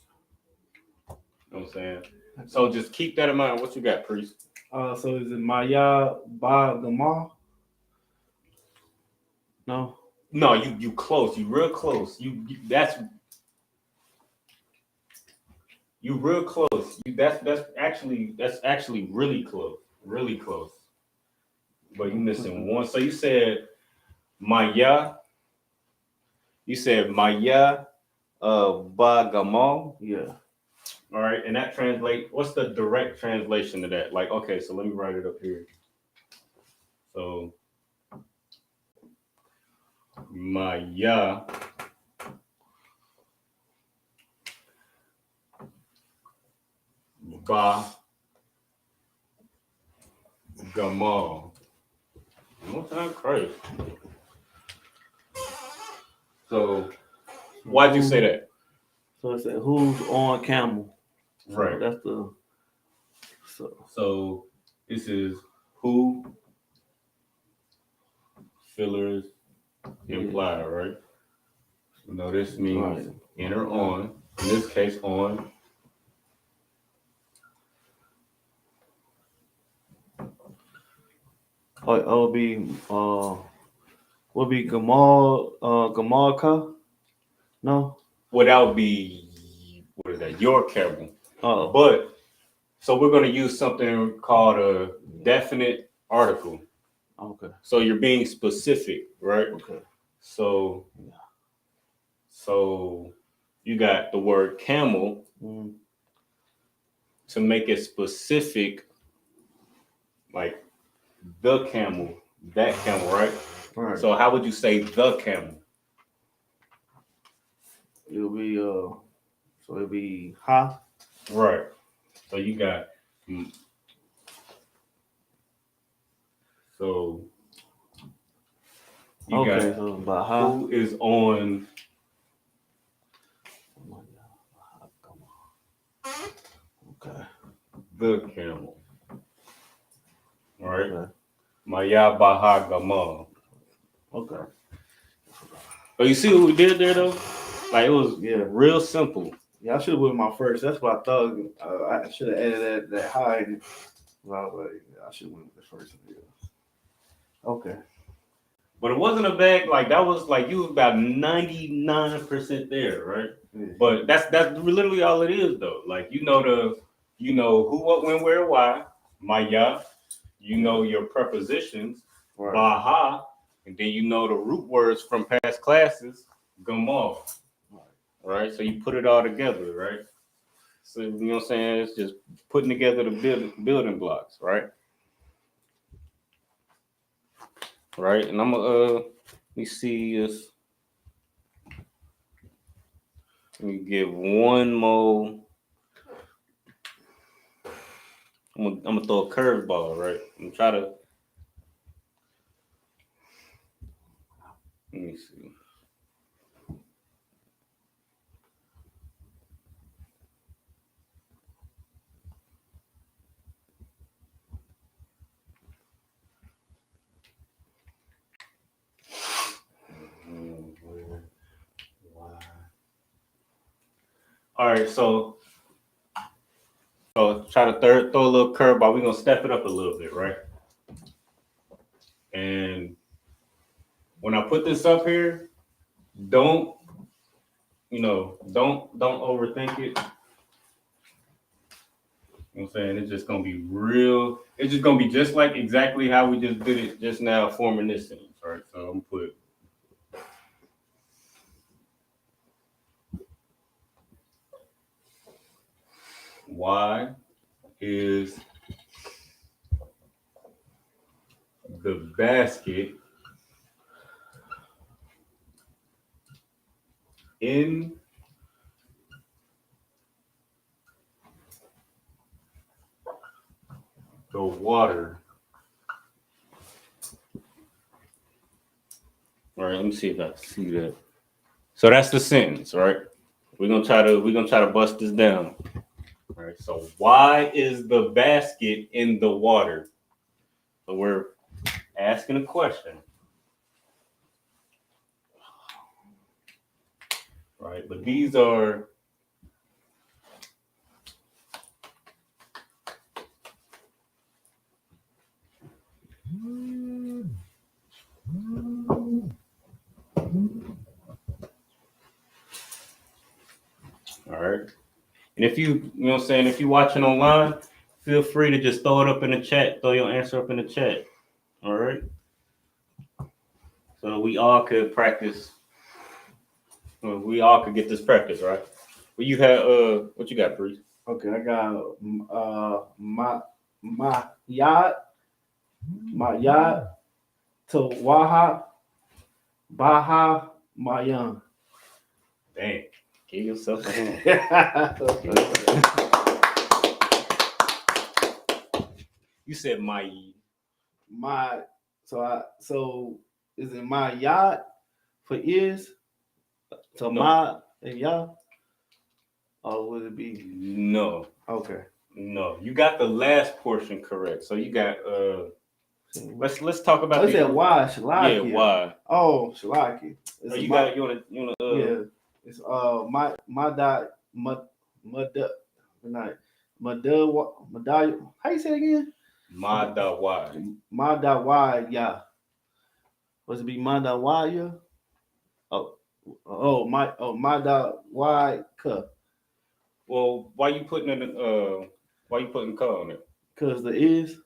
You know what I'm saying? So just keep that in mind. What you got, Priest? So is it Maya Ba Gamal? No. No, you close. You real close. That's you real close. That's actually really close. Really close. But you missing one. So you said Maya. You said Maya Ba Gamal. Yeah. All right, and that translate. What's the direct translation of that? Like, okay, so let me write it up here. So Maya Ba Gamal. One time crazy. So why'd you say that? So it said who's on camel? So Right. that's the. So this is who fillers imply, right? No, this means in or on. In this case, on. It'll be would be Gamalka? No. Well, that would be what is that? Your camel. Oh. But so we're gonna use something called a definite article. Okay. So you're being specific, right? Okay. So you got the word camel to make it specific, like the camel, that camel, right? Right. So how would you say the camel? It'll be so it'll be ha. Right. So you got so you got so about ha. who is on Okay. the camel. All right. Okay. Maya Baha Gamal. Okay. But you see what we did there though? Like it was real simple. Yeah, I should have went my first. That's what I thought. I should have added that high. Well, I should have went with the first one. Okay. But it wasn't a bad, like that was like you was about 99% there, right? Yeah. But that's literally all it is though. Like you know who, what, when, where, why, Maya, you know your prepositions, Right. Baha, and then you know the root words from past classes, Gamal. Right? So you put it all together, right? So you know what I'm saying? It's just putting together the building blocks, right? Right, and I'm let me see this. Let me give one more. I'm gonna throw a curveball, right? I'm try to. Let me see. All right, so try to throw a little curveball. We're gonna step it up a little bit, right? And when I put this up here, don't overthink it. You know what I'm saying? It's just gonna be real. It's just gonna be just like exactly how we just did it just now, forming this sentence, right? So I'm gonna put why is the basket in the water? All right, let me see if I can see that. So that's the sentence, right? We're gonna try to bust this down. All right. So why is the basket in the water? So we're asking a question. Right, but these are All right. And if you know what I'm saying, if you're watching online, feel free to just throw it up in the chat, throw your answer up in the chat. All right. So we all could practice. We all could get this practice, right? Well, you had what you got, Priest? Okay, I got my yacht to Waha Baha Mayan. Dang, give yourself a hand. You said my so is it my yacht for is to No. my and ya? Or would it be No. okay? No, you got the last portion correct. So you got let's talk about Is that why Shalaki? Yeah, why? Oh, Shalaki. Oh, you got you wanna yeah. It's my dot mud how you say it again? My dot why? My dot why yeah. Was it be my dot why yeah? My dot why cup. Well, why you putting cup on it? Cause the is.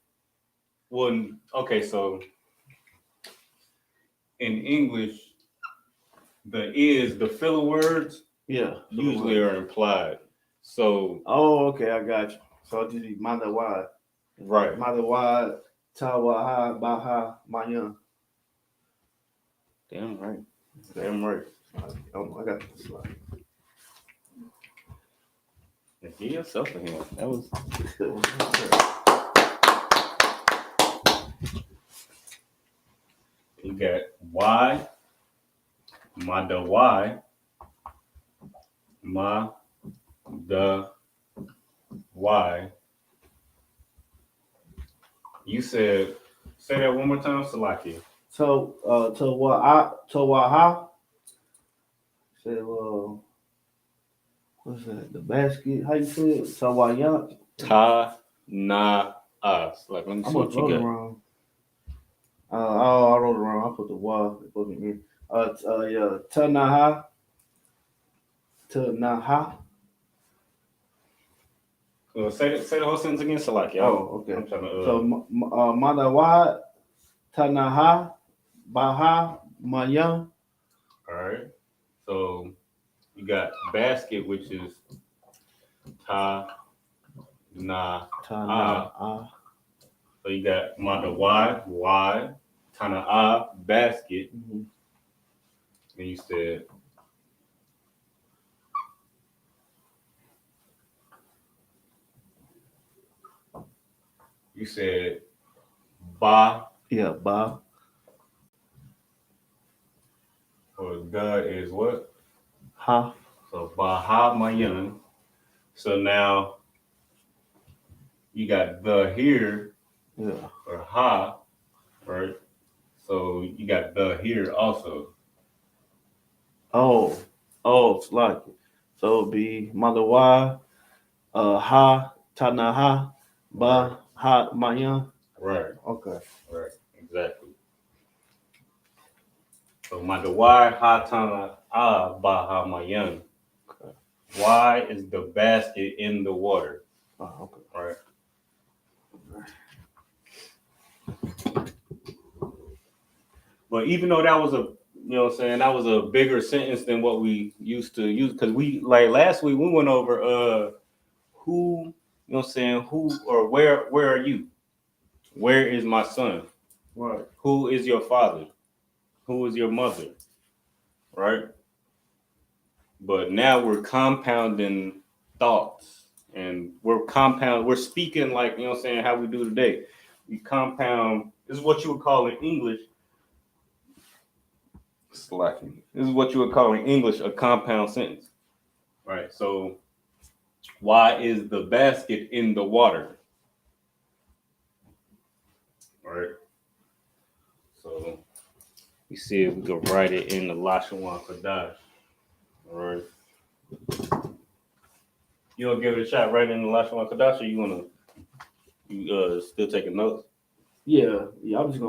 Well, okay, so in English, the filler words usually are implied. So okay, I got you. So I'll just be my dot why. Right. My dot why Tawaha Baha Mayan. Damn right. Damn right. I got this slide. Give yourself a hand. That was. You got Y, my the Y, my the Y. You said, say that one more time, Salaki. So Tawaha. Say what's that? The basket? How you say it? Tawayat? Ta na us. Like, let me see what you got. Wrong. I wrote it wrong. I put the wall. It wasn't me. Yeah. Tanaha. Say the whole sentence again, Salaki. Okay. I'm trying to. So Madawa Tanaha Baha Mayan. All right. So you got basket, which is ta na ah. So you got manda y tana ah basket. Mm-hmm. And you said ba. Yeah, ba. Or the is what? Ha. So Baha Mayan. So now you got the here, or ha, right? So you got the here also. It's like it. So it'd be Madawa, Ha, Tanaha, Ba, Ha, Mayan. Right. Okay. Right. Exactly. So Madawai Hatana Ah Baha Mayan. Okay. Why is the basket in the water? Oh, okay. All right. But even though that was that was a bigger sentence than what we used to use, because we like last week we went over who, who or where are you? Where is my son? Right. Who is your father? Who is your mother? Right? But now we're compounding thoughts, and we're speaking like, how we do today. We compound. This is what you would call in English. Slacking. This is what you would call in English a compound sentence. Right. So why is the basket in the water? All right. So we see if we can write it in the Lashawan Qadash. All right. You gonna give it a shot right in the Lashawan Qadash, or you still taking notes? Yeah. I was just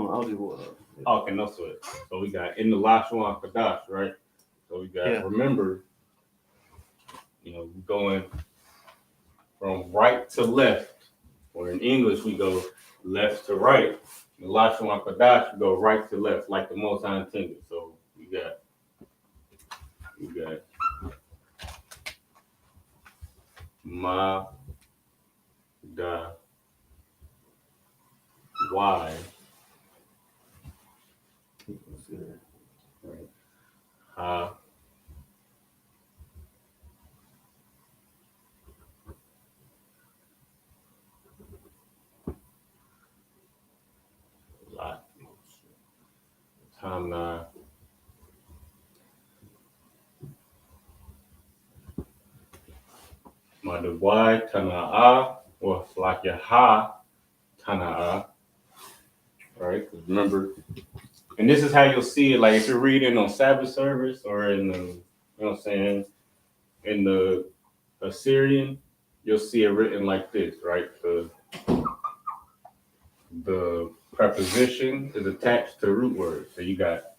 Okay, no sweat. So we got in the Lashawan Qadash, right? So we got, Yeah. remember, going from right to left, or in English, we go left to right. In Lashawan Qadash, we go right to left, like the Most High intended. So we got ma, da, y, right? Ha, la, tana, ma the y, tana a, or like your ha, tana a, right? 'Cause remember, and this is how you'll see it. Like if you're reading on Sabbath service or in the, what I'm saying, in the Assyrian, you'll see it written like this, right? The preposition is attached to the root word. So you got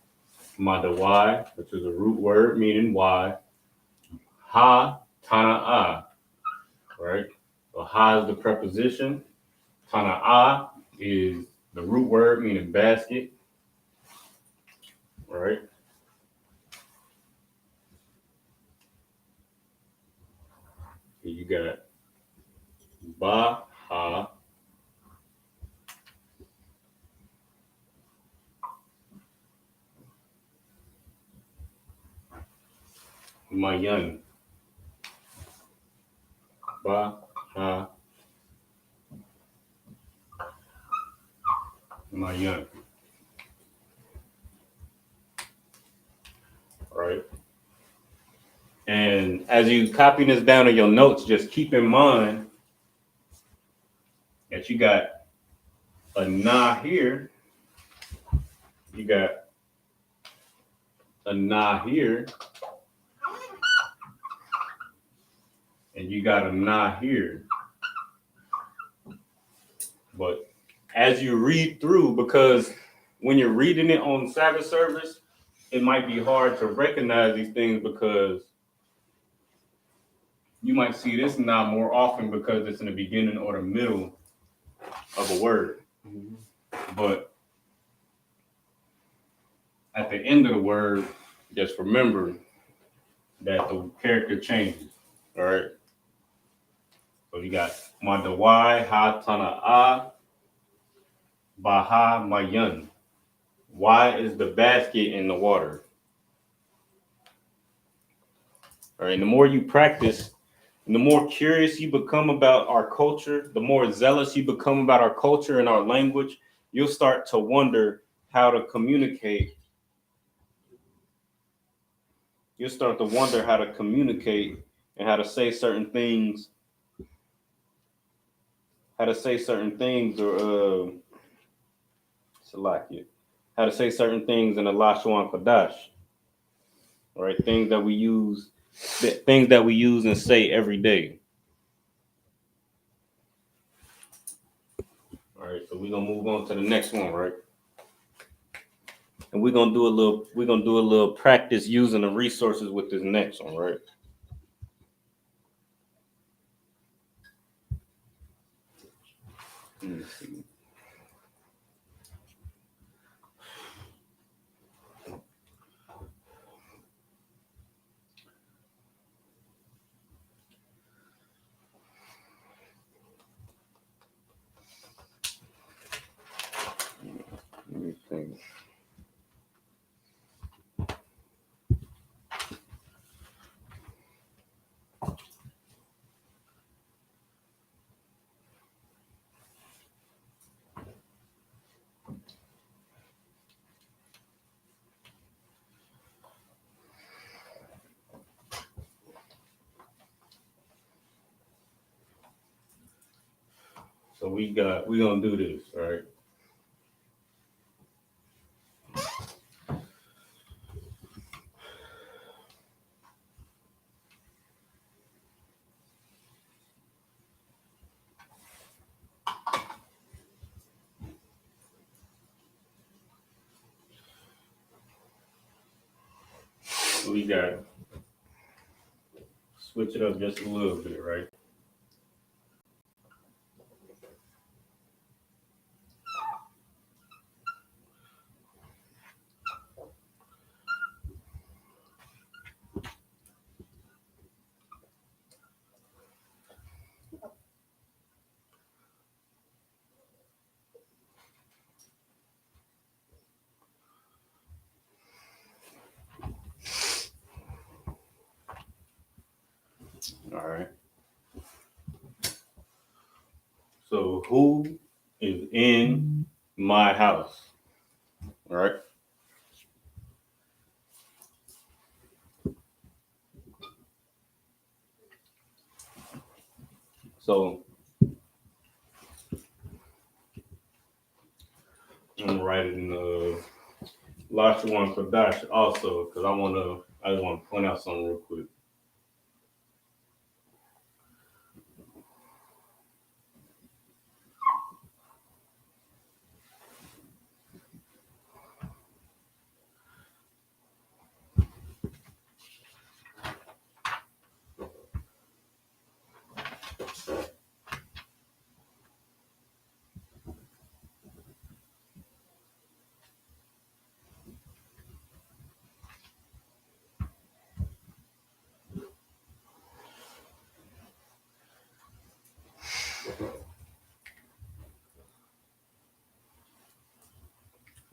madawai, which is a root word meaning why. Ha, tana'a, right? So ha is the preposition. Tana'a is the root word meaning basket, right? So you got ba, ha, mayan. Ba, ha, mayan, right? And as you copy this down in your notes, just keep in mind that you got a na here, you got a na here, and you got a na here. But as you read through, because when you're reading it on Sabbath service, it might be hard to recognize these things because you might see this na more often because it's in the beginning or the middle of a word. But at the end of the word, just remember that the character changes. All right. So you got Madawai Ha Tana A Baha Mayan. Why is the basket in the water? All right. The more you practice, and the more curious you become about our culture, the more zealous you become about our culture and our language, you'll start to wonder how to communicate. You'll start to wonder how to communicate and how to say certain things, or Salakia, how to say certain things in the Lashawan Qadash. All right, things that we use and say every day. All right, so we're gonna move on to the next one, right? And we're gonna do a little practice using the resources with this next one, right? Let me see. Let me think. So we're gonna do this, right? we got switch it up just a little bit, right? All right. So who is in my house? All right. So I'm gonna write it in the Lashawan Qadash also, because I just want to point out something real quick.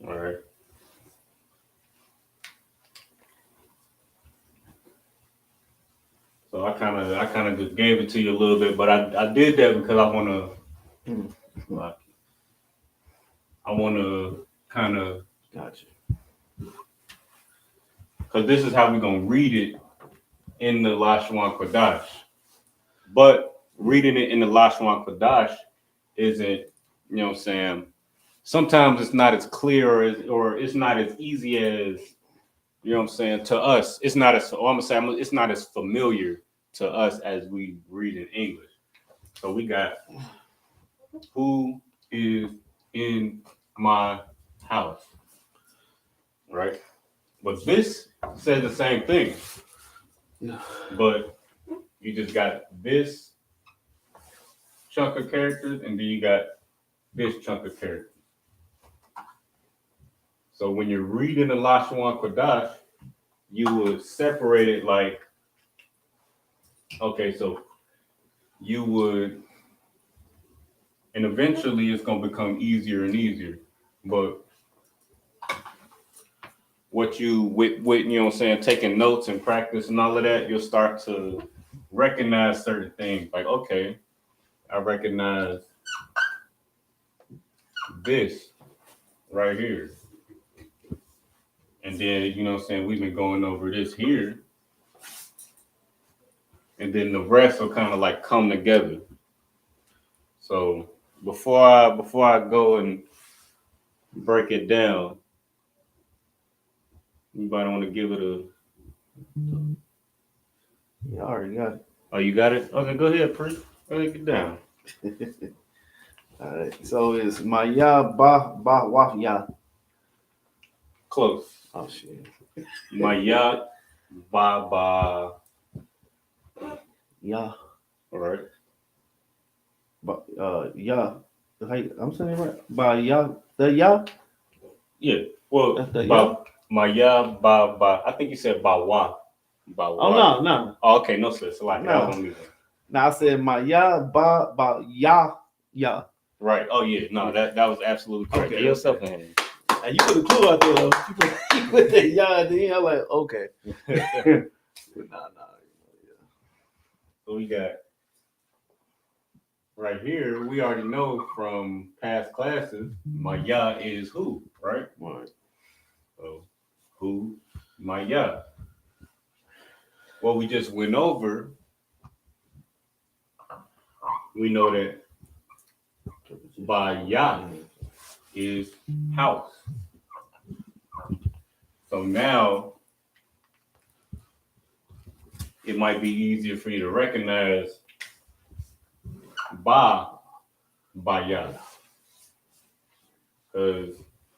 All right. So I kind of just gave it to you a little bit, but I did that because I want to kind of Gotcha. because this is how we're gonna read it in the Lashawan Qadash. But reading it in the Lashawan Qadash isn't, you know what I'm saying? Sometimes it's not as clear or it's not as easy as, you know what I'm saying, to us. It's not as, or I'm gonna say, it's not as familiar to us as we read in English. So we got, who is in my house, right? But this says the same thing, but you just got this chunk of characters and then you got this chunk of characters. So when you're reading the Lashawan Qadash, you would separate it like, okay, so you would, and eventually it's gonna become easier and easier. But what you with you know what I'm saying, taking notes and practice and all of that, you'll start to recognize certain things. Like, okay, I recognize this right here. And then, you know what I'm saying, we've been going over this here. And then the rest will kind of like come together. So before I go and break it down, anybody want to give it a? Yeah, I already got it. Oh, you got it? Okay, go ahead, Pre. Go ahead, get down. All right. So it's Maya Ba Waf Ya. Close. Oh shit. Maya Ba. Ya. All right. But Ya. I'm saying it right. Ba Ya. The Ya. Yeah. Well, That's the ba, Maya Ba. I think you said Ba Wa. Ba Wa. Oh no. Oh, okay, no, sir. It's like No. that was on me. Now I said Maya Ba Ya Ya. Right. Oh yeah. No, that was absolutely correct. Okay, Get yourself in here. And you put a clue out there though. You put that Ya at the end. I'm like, okay. Nah. So we got right here, we already know from past classes, Maya is who, right? Right. So who, Maya. What we just went over, we know that Maya is house. So now it might be easier for you to recognize Baya. Because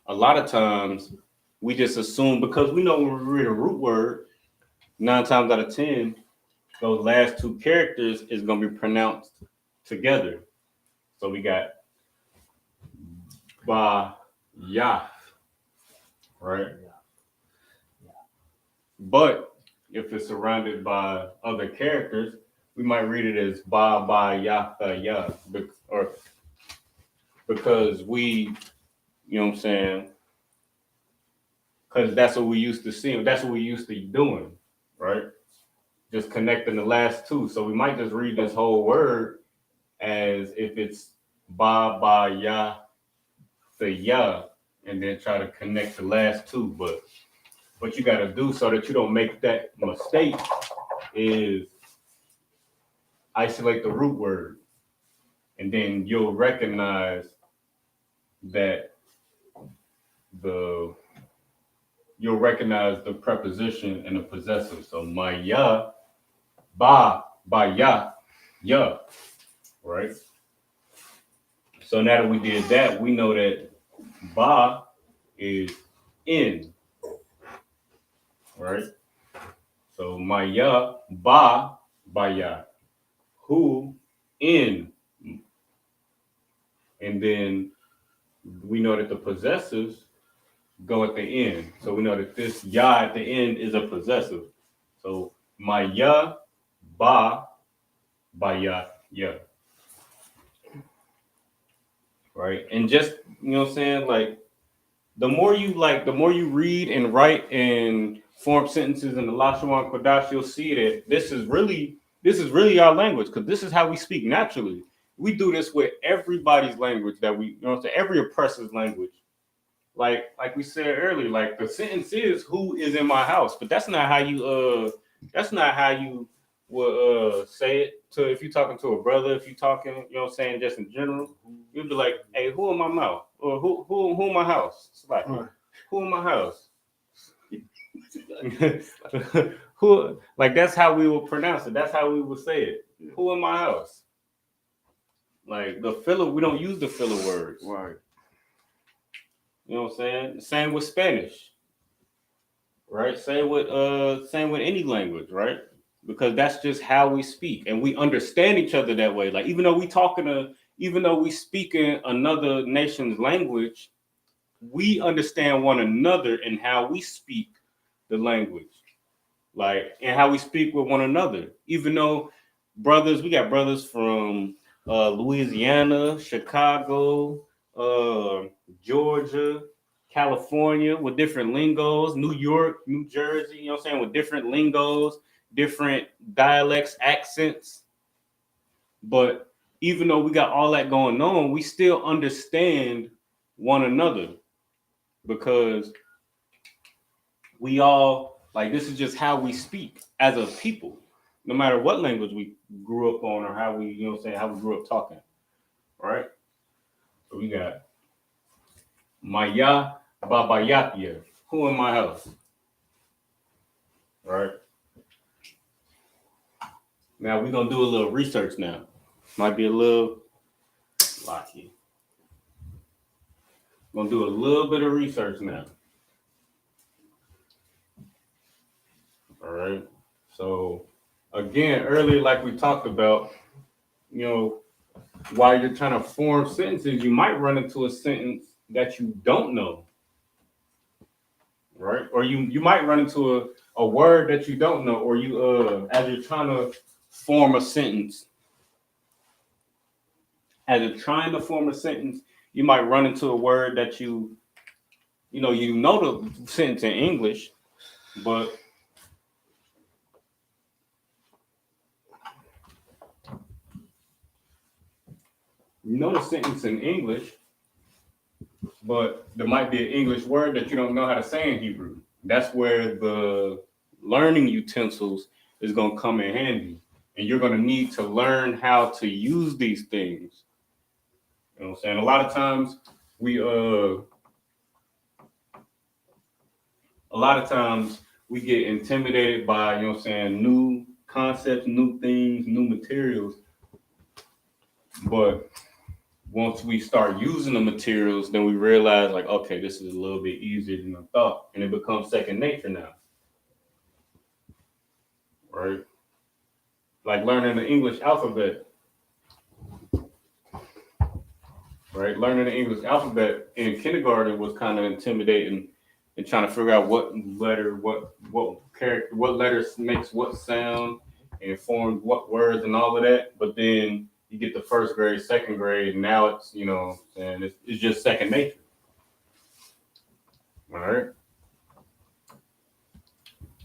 a lot of times we just assume, because we know when we read a root word, 9 times out of 10, those last two characters is going to be pronounced together. So we got ba, ya, right? But if it's surrounded by other characters, we might read it as ba, ya, ya, or because we, you know what I'm saying? Because that's what we used to see. That's what we used to doing, right? Just connecting the last two. So we might just read this whole word as if it's ba, ya, ya, and then try to connect the last two. But what you got to do so that you don't make that mistake is isolate the root word. And then you'll recognize that you'll recognize the preposition and the possessive. So my ya, ba ya, ya, right? So now that we did that, we know that ba is in, right? So my ya, ba ya, who in, and then we know that the possessives go at the end. So we know that this ya at the end is a possessive. So my ya, ba ya, ya. Right? And just, you know what I'm saying? Like the more you read and write and form sentences in the Lashawan Qadash, you'll see that this is really our language, because this is how we speak naturally. We do this with everybody's language that we, you know what I'm saying, every oppressor's language. Like we said earlier, like the sentence is "Who is in my house?" But that's not how you would say it to if you're talking to a brother. If you're talking, you know what I'm saying, just in general, you'd be like, "Hey, who in my mouth?" Or who in my house? It's like, who in my house? Who, like that's how we will pronounce it. That's how we will say it. Who in my house? Like the filler, we don't use the filler words. Right. You know what I'm saying? Same with Spanish, right? Same with any language, right? Because that's just how we speak, and we understand each other that way. Like even though we speak in another nation's language, we understand one another and how we speak the language, like and how we speak with one another. Even though we got brothers from Louisiana, Chicago, Georgia, California with different lingos, New York, New Jersey, you know what I'm saying, with different lingos, different dialects, accents. But even though we got all that going on, we still understand one another because we all, like, this is just how we speak as a people, no matter what language we grew up on or how we, you know what I'm saying, how we grew up talking, right? So we got Maya Babayapia, who in my house, right? Now we're gonna do a little research now. Might be a little lucky. Gonna do a little bit of research now. All right. So again, earlier, like we talked about, you know, while you're trying to form sentences, you might run into a sentence that you don't know. Right? Or you might run into a word that you don't know, or you as you're trying to form a sentence. As you're trying to form a sentence, you might run into a word that you know the sentence in English, but you know the sentence in English, but there might be an English word that you don't know how to say in Hebrew. That's where the learning utensils is going to come in handy. And you're going to need to learn how to use these things. You know what I'm saying? A lot of times we get intimidated by, you know what I'm saying, new concepts, new things, new materials. But once we start using the materials, then we realize, like, okay, this is a little bit easier than I thought. And it becomes second nature now. right? Like learning the English alphabet, right? Learning the English alphabet in kindergarten was kind of intimidating and trying to figure out what letter, what character, what letters makes what sound and forms what words and all of that. But then you get to first grade, second grade, and now it's, you know, and it's just second nature. All right.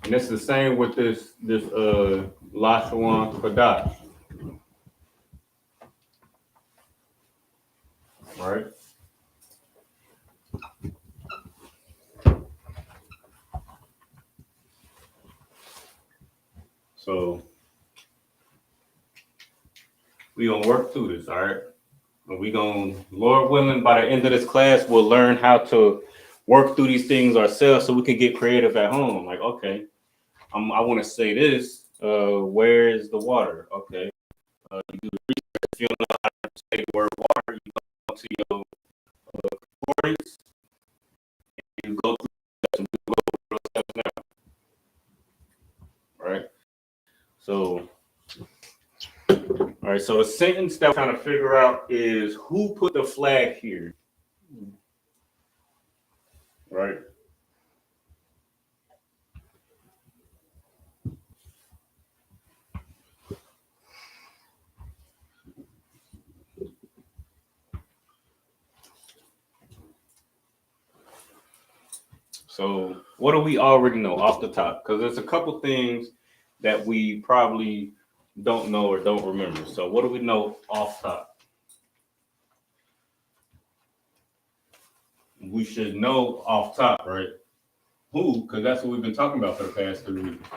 And it's the same with this Lashawan Qadash. All right. So we gonna work through this, all right? And we gonna, Lord willing, by the end of this class, we'll learn how to work through these things ourselves so we can get creative at home. Like, okay, I want to say this. Where is the water? Okay. You do the research. If you don't know how to say the word water, you go to your concordance and you go through steps and you go through those steps now. All right. So, all right. So a sentence that we're trying to figure out is who put the flag here. Right. So what do we already know off the top? Because there's a couple things that we probably don't know or don't remember. So what do we know off top? We should know off top, right? Who, because that's what we've been talking about for the past 3 weeks.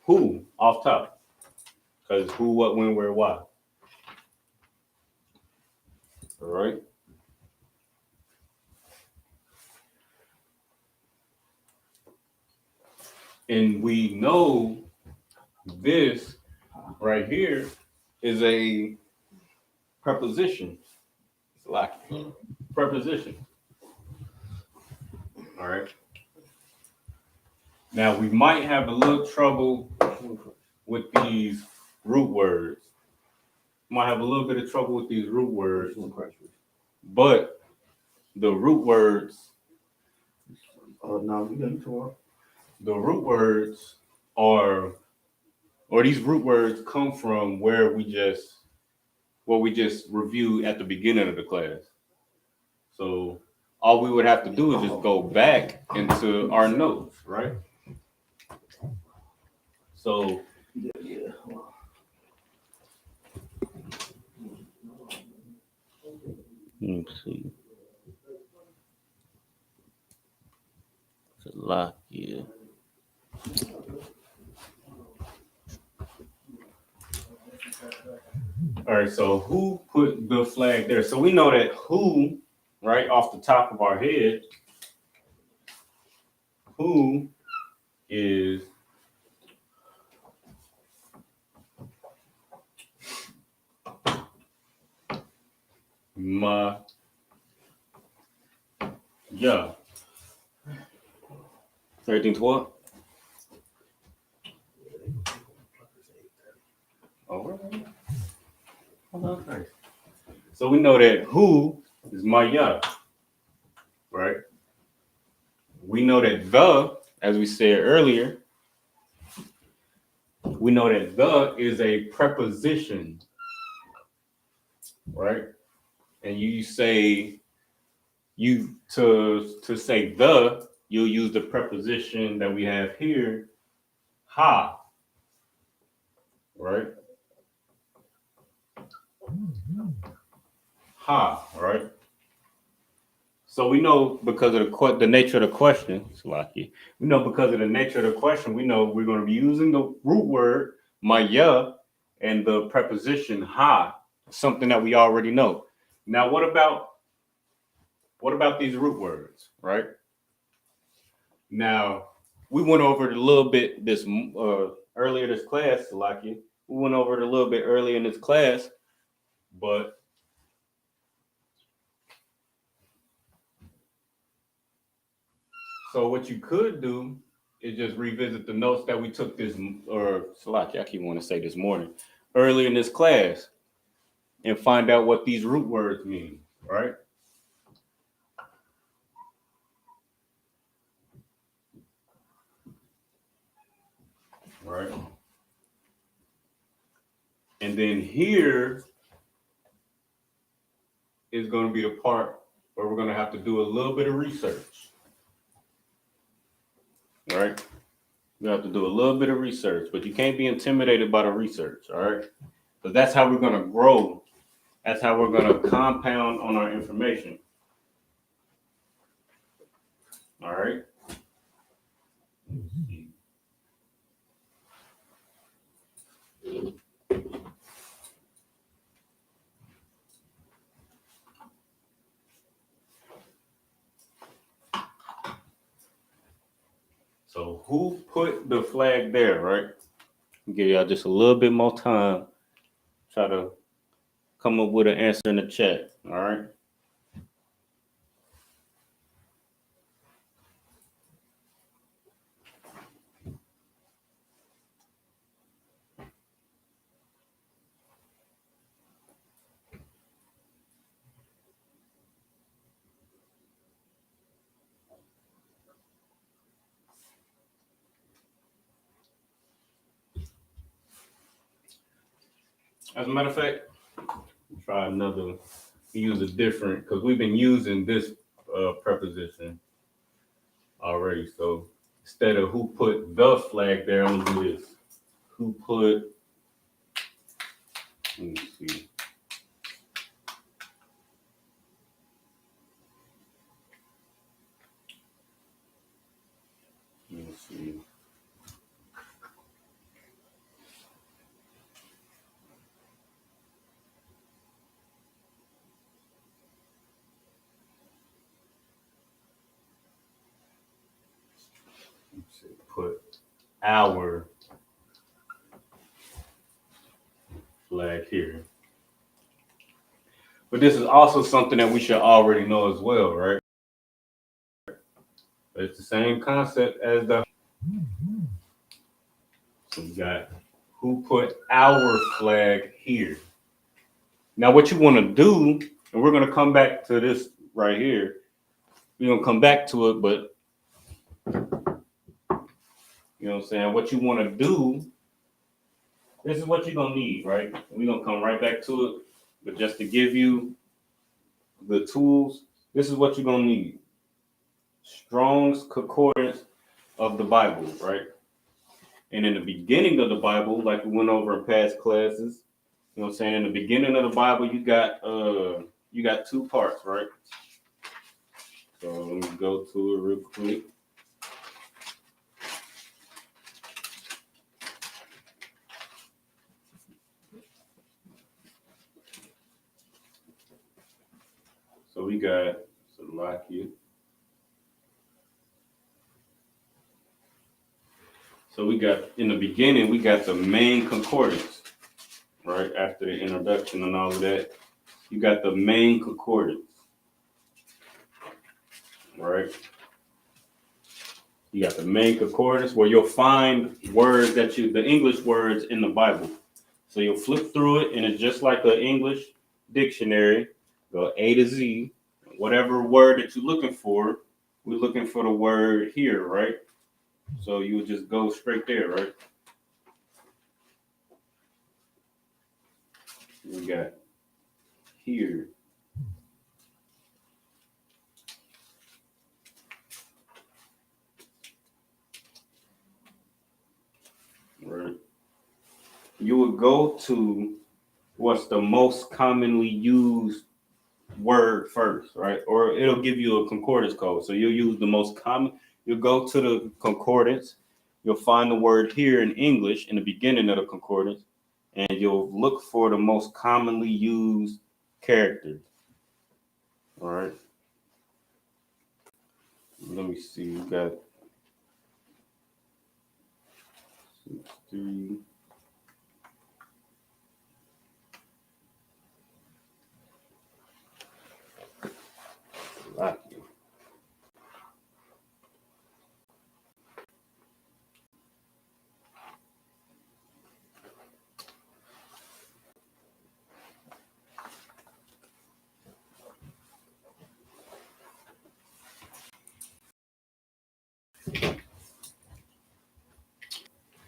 Who off top? Because who, what, when, where, why. All right. And we know this right here is a preposition. It's like preposition. All right. Now we might have a little trouble with these root words. Might have a little bit of trouble with these root words, but the root words. The root words are, or these root words come from what we just reviewed at the beginning of the class. So all we would have to do is just go back into our notes, right? So let me see. It's a lock here. All right, so who put the flag there? So we know that who, right off the top of our head, who is Ma, yeah. 1312. Oh, okay. So we know that who is Maya, right? We know that the, as we said earlier, we know that the is a preposition, right? And you say to say the, you'll use the preposition that we have here, ha, right? Ha, right? So we know because of the nature of the question, Salaki, we know because of the nature of the question, we know we're going to be using the root word maya and the preposition ha, something that we already know. Now, what about these root words, right? Now, we went over it a little bit this earlier this class, Salaki. We went over it a little bit earlier in this class, but so what you could do is just revisit the notes that we took Salaki, I keep wanting to say this morning, early in this class, and find out what these root words mean, right? Right. And then here is going to be the part where we're going to have to do a little bit of research. All right. You have to do a little bit of research, but you can't be intimidated by the research. All right. Because that's how we're going to grow. That's how we're going to compound on our information. All right. So who put the flag there, right? Give y'all just a little bit more time. Try to come up with an answer in the chat. All right. As a matter of fact, try another. Use a different, because we've been using this preposition already. So instead of who put the flag there, I'm gonna do this. Who put? Let me see. Let me see. Put our flag here. But this is also something that we should already know as well, right? It's the same concept as the. So we got who put our flag here. Now, what you want to do, and we're going to come back to this right here. We're going to come back to it, but you know what I'm saying? What you want to do, this is what you're going to need, right? We're going to come right back to it. But just to give you the tools, this is what you're going to need. Strong's Concordance of the Bible, right? And in the beginning of the Bible, like we went over in past classes, you know what I'm saying? In the beginning of the Bible, you got two parts, right? So let me go to it real quick. So we got Salakia. So we got, in the beginning, we got the main concordance, right? After the introduction and all of that, you got the main concordance, right? You got the main concordance where you'll find words the English words in the Bible. So you'll flip through it, and it's just like an English dictionary, go A to Z, whatever word that you're looking for, we're looking for the word here, right? So you would just go straight there, right? We got here. Right. You would go to what's the most commonly used word first, right? Or it'll give you a concordance code. So you'll use the most common. You'll go to the concordance. You'll find the word here in English in the beginning of the concordance, and you'll look for the most commonly used characters. All right. Let me see. We got 3.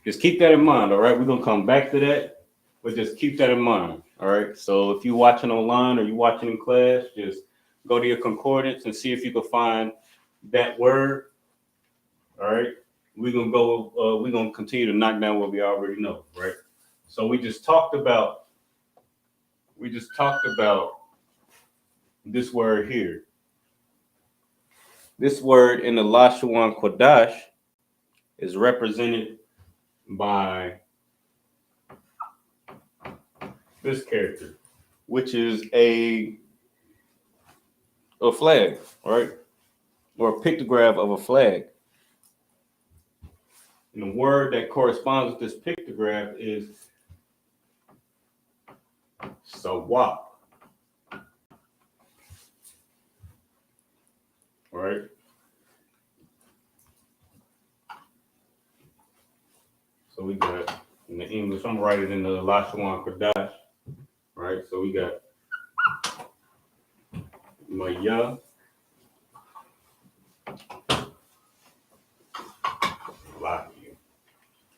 Just keep that in mind, all right? We're gonna come back to that, but just keep that in mind, all right? So if you're watching online or you're watching in class, just go to your concordance and see if you can find that word, all right? We're gonna continue to knock down what we already know, right? So we just talked about this word here. This word in the Lashawan Qadash is represented by this character, which is a flag, right? Or a pictograph of a flag. And the word that corresponds with this pictograph is sawab. Right? So we got in the English, I'm writing in the Lashawan Qadash, right? So we got Maya,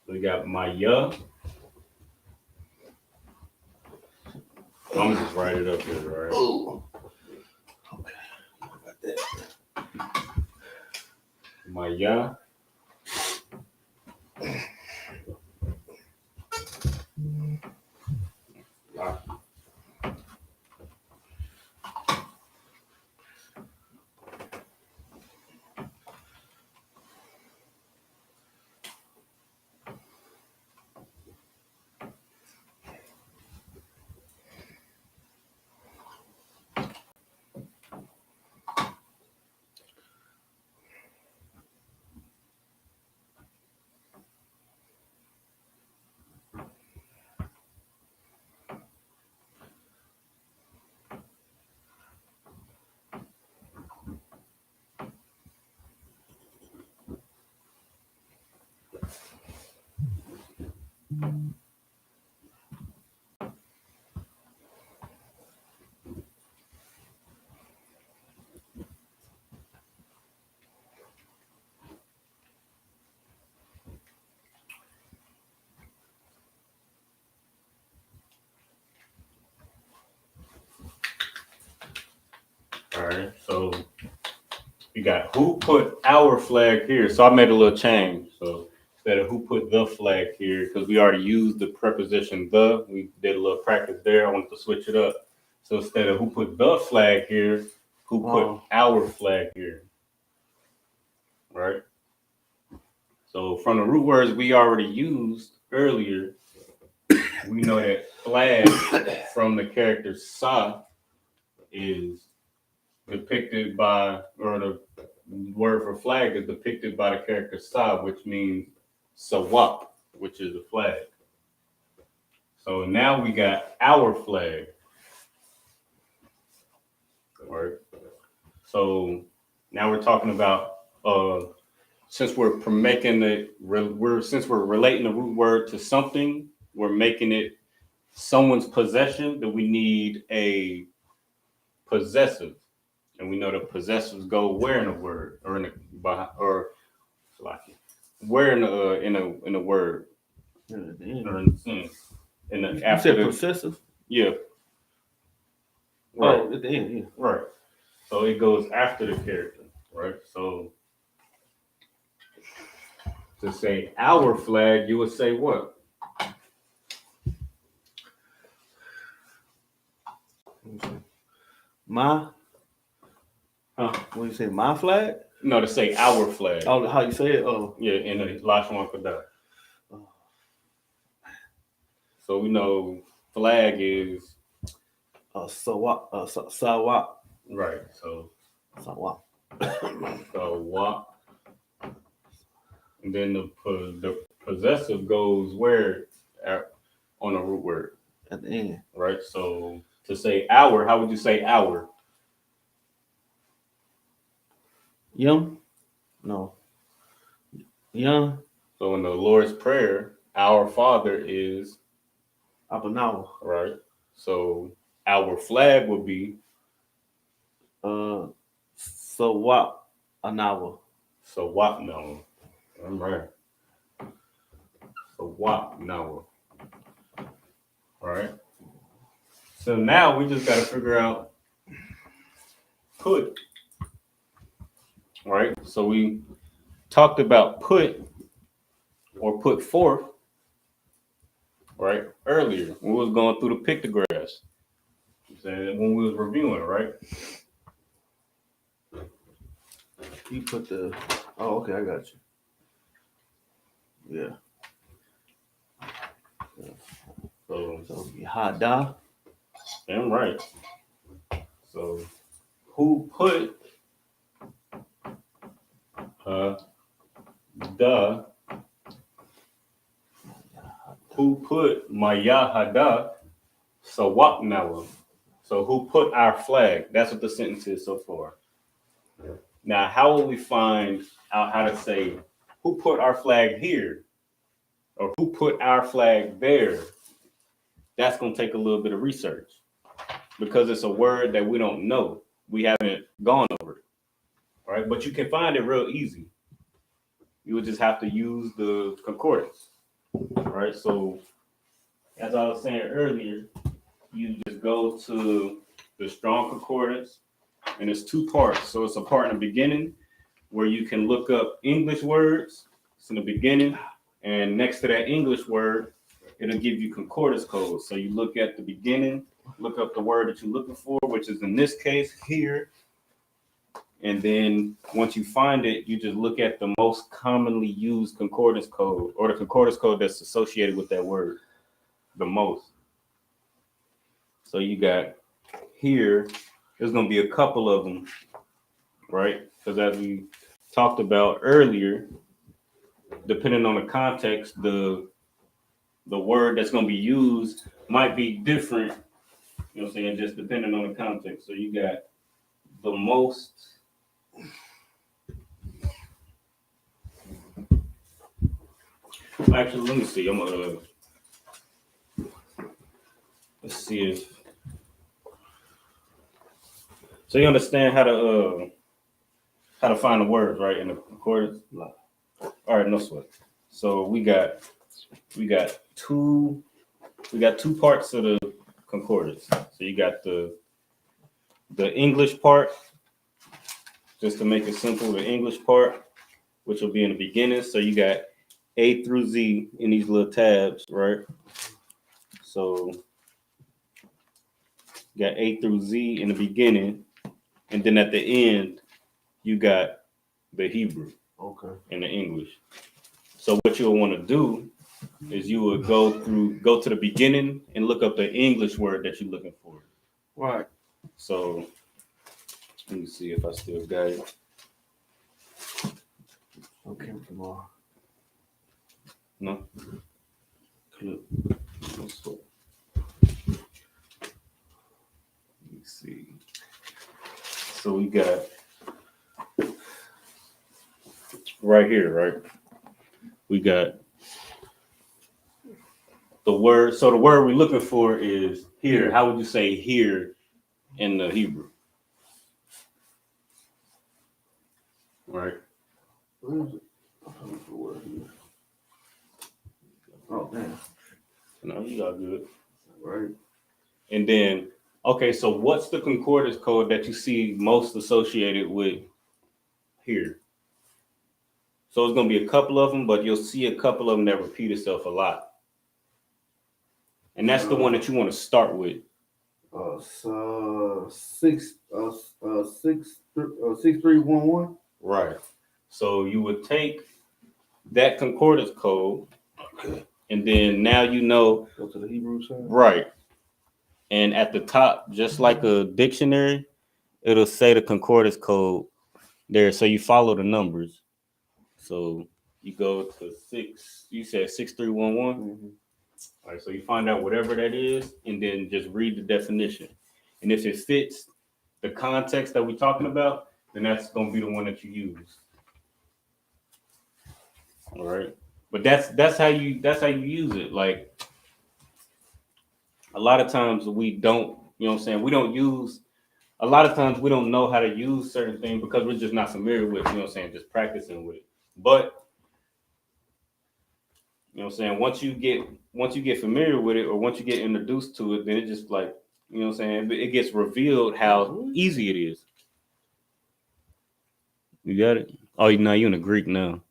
we got Maya. I'm gonna just write it up here, right? Oh, okay. Got that. Maya. All right, so we got who put our flag here. So I made a little change. So instead of who put the flag here, because we already used the preposition the, we did a little practice there. I wanted to switch it up. So instead of who put the flag here, who put our flag here, right? So from the root words we already used earlier, we know that flag from the character sa is depicted by, or the word for flag is depicted by the character sa, which means sawap, which is a flag. So now we got our flag. All right. So now we're talking about since we're relating the root word to something, we're making it someone's possession, that we need a possessive. And we know the possessives go where in a word, or in a where in a word, or in the sentence. In the after the possessive. Yeah. Right. Oh, at the end, yeah. Right. So it goes after the character, right? So to say our flag, you would say what? My. Huh? When you say my flag? No, to say our flag. Oh, how you say it? Oh, yeah, in the Lashawan Qadash. So we know flag is sawap. Sawap. Right. So sawap. Sawap. And then the possessive goes where on a root word at the end. Right. So to say our, how would you say our? Yum? No. Yum. So in the Lord's Prayer, our Father is Abanawa. Right. So our flag would be Sawap Anawa. Sawap no. I'm right. Sawak Nawa. All right. So now we just got to figure out put. All right. So we talked about put or put forth, right, earlier when we was going through the pictographs. When we was reviewing, right? You put the. Oh, okay, I got you. Yeah. So Hada. Damn right. So who put Maya Hada Sawak Nawa? So who put our flag? That's what the sentence is so far. Now, how will we find out how to say who put our flag here or who put our flag there? That's going to take a little bit of research because it's a word that we don't know. We haven't gone over it, right? But you can find it real easy. You would just have to use the concordance, right? So, as I was saying earlier, you just go to the Strong Concordance, and it's two parts. So it's a part in the beginning where you can look up English words. It's in the beginning, and next to that English word, it'll give you concordance codes. So you look at the beginning, look up the word that you're looking for, which is in this case here. And then once you find it, you just look at the most commonly used concordance code or the concordance code that's associated with that word the most. So you got here, there's going to be a couple of them, right? Because as we talked about earlier, depending on the context, the word that's going to be used might be different, you know what I'm saying, just depending on the context. So you got the most. Actually, let me see. I'm gonna let's see if so you understand how to find the words right in the concordance. All right, no sweat. So we got two parts of the concordance. So you got the English part, just to make it simple, the English part, which will be in the beginning. So you got A through Z in these little tabs, right? So you got A through Z in the beginning, and then at the end, you got the Hebrew, okay, and the English. So what you'll want to do is you would go to the beginning and look up the English word that you're looking for. Right. So let me see if I still got it. Okay, tomorrow. No. Clip. Let me see. So we got right here, right? We got the word. So the word we're looking for is here. How would you say here in the Hebrew? Right. Where is it? The word here. Oh, damn. No, you got good. Right. And then, okay, so what's the concordance code that you see most associated with here? So it's going to be a couple of them, but you'll see a couple of them that repeat itself a lot. And that's the one that you want to start with. 6311. Right. So you would take that concordance code, okay, and then now you know. Go to the Hebrew side. Right. And at the top, just like a dictionary, it'll say the concordance code there. So you follow the numbers. So you go to 6311. Mm-hmm. All right, so you find out whatever that is, and then just read the definition. And if it fits the context that we're talking about, then that's going to be the one that you use. All right, but that's how you use it. Like a lot of times we don't, you know what I'm saying? We don't use. A lot of times we don't know how to use certain things because we're just not familiar with, you know what I'm saying, just practicing with it. But You know what I'm saying? Once you get familiar with it, or once you get introduced to it, then it just like, you know what I'm saying, it gets revealed how easy it is. You got it? Oh, now you're in the Greek now.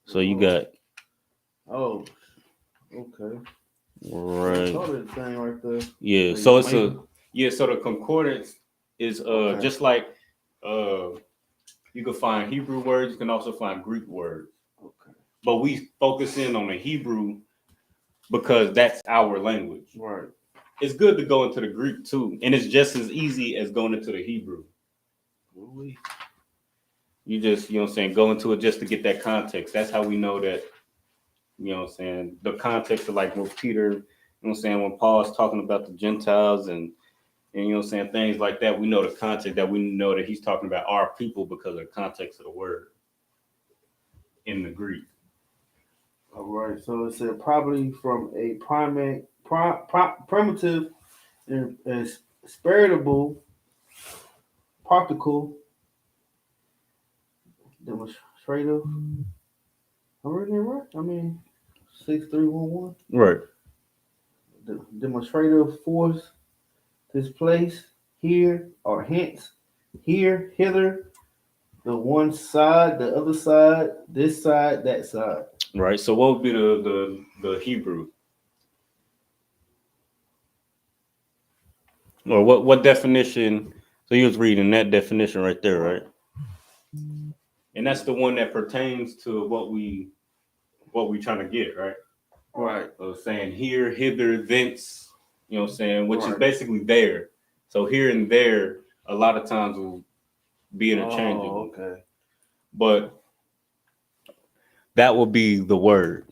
So you got Oh, okay. right. So the thing right there. Yeah, Like, so it's so the concordance is just like you can find Hebrew words, you can also find Greek words. Okay. But we focus in on the Hebrew because that's our language. Right. It's good to go into the Greek too, and it's just as easy as going into the Hebrew. You just, you know what I'm saying, go into it just to get that context. That's how we know that, you know what I'm saying, the context of like when Peter, you know what I'm saying, when Paul's talking about the Gentiles and you know what I'm saying, things like that, we know the context, that we know that he's talking about our people because of the context of the word in the Greek. All right. So it said probably from a primitive and spiritable particle demonstrative. I'm reading it right. I mean, 6311. Right. The demonstrative force, this place, here, or hence, here, hither, the one side, the other side, this side, that side. Right. So what would be the Hebrew? Or what definition? So you was reading that definition right there, right? And that's the one that pertains to what we trying to get, right? Right. So saying here, hither, thence, you know what I'm saying, which is basically there. So here and there, a lot of times will be interchangeable. Oh, okay. But that will be the word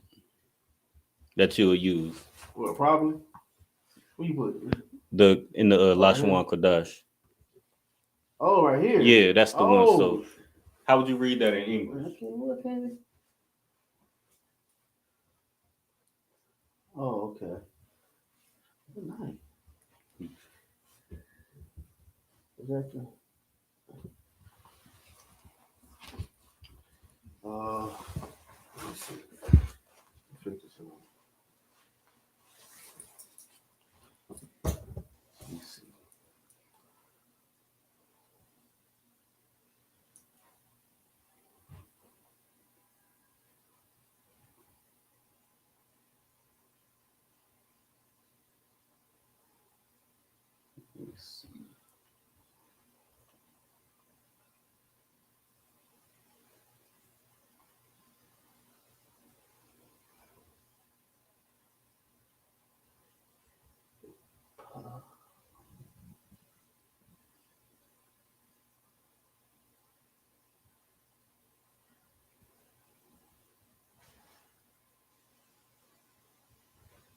that you'll use. Well, probably. What you put? In the Lashawan Qadash. Oh, right here. Yeah, that's the one. So how would you read that in English? Oh, okay. Nice. Exactly. Let's see. Let's see.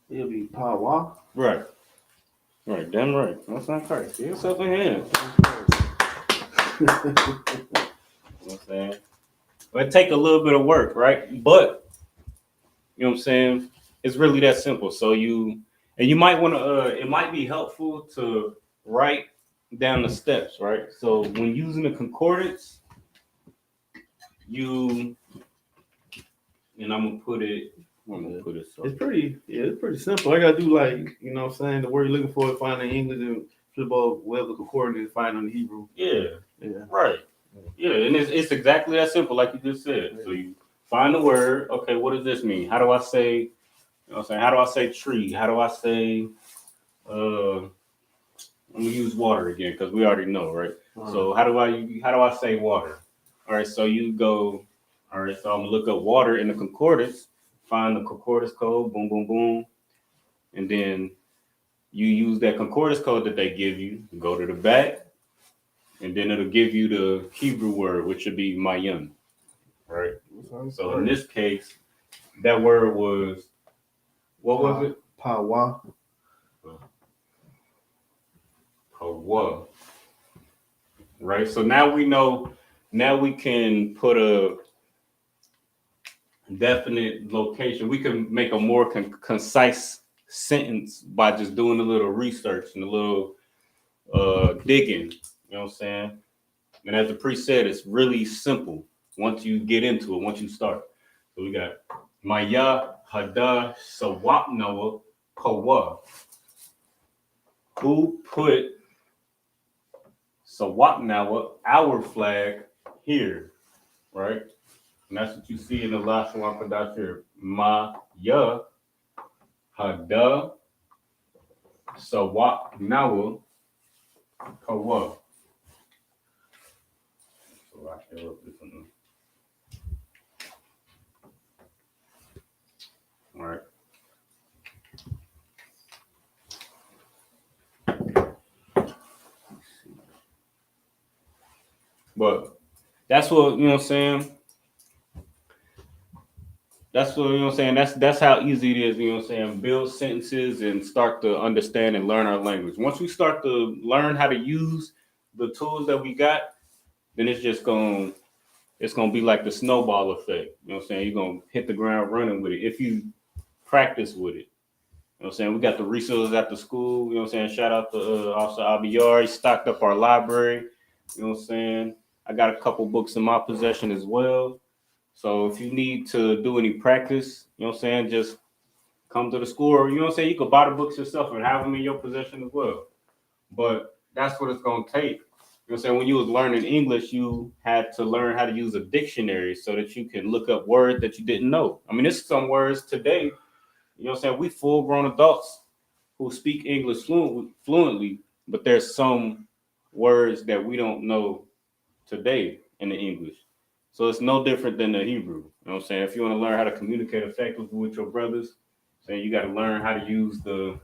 It'll be power. Right. Right, damn right. That's not correct. Get yourself in hand. You know what I'm saying? But it take a little bit of work, right? But you know what I'm saying? It's really that simple. So you might want to it might be helpful to write down the steps, right? So when using the concordance, and I'm gonna put it so. It's pretty simple. I gotta do like, you know what I'm saying, the word you're looking for, find in English and flip over web the concordance and find on the Hebrew. Yeah. Right. Yeah, and it's exactly that simple, like you just said. So you find the word, okay, what does this mean? How do I say, you know what I'm saying? How do I say tree? How do I say I'm gonna use water again because we already know, right? So how do I say water? All right, so you go, all right, so I'm gonna look up water in the concordance, find the concordance code, boom, boom, boom, and then you use that concordance code that they give you, go to the back, and then it'll give you the Hebrew word, which would be mayan, right? So in this case, that word was, what was it? Power. Hawa. Right? So now we know, now we can put a definite location. We can make a more concise sentence by just doing a little research and a little digging. You know what I'm saying? And as the priest said, it's really simple once you get into it, once you start. So we got Maya Hada Sawapnawa Pawa. Who put Sawapnawa, our flag, here, right? And that's what you see in the Lashawan Qadash here. Maya Hada Sawapnawa Pawa. So I can look this one. All right. But that's what, you know what I'm saying? That's what, you know what I'm saying? That's how easy it is, you know what I'm saying? Build sentences and start to understand and learn our language. Once we start to learn how to use the tools that we got, then it's gonna be like the snowball effect. You know what I'm saying? You're gonna hit the ground running with it if you practice with it. You know what I'm saying? We got the resources at the school, you know what I'm saying? Shout out to Officer Abiyar. He stocked up our library. You know what I'm saying? I got a couple books in my possession as well. So if you need to do any practice, you know what I'm saying, just come to the school, or you know what I'm saying, you could buy the books yourself and have them in your possession as well. But that's what it's gonna take. You know what I'm saying? When you was learning English, you had to learn how to use a dictionary so that you can look up words that you didn't know. I mean, there's some words today, you know what I'm saying? We full grown adults who speak English fluently, but there's some words that we don't know today in the English. So it's no different than the Hebrew. You know what I'm saying? If you want to learn how to communicate effectively with your brothers, saying you got to learn how to use the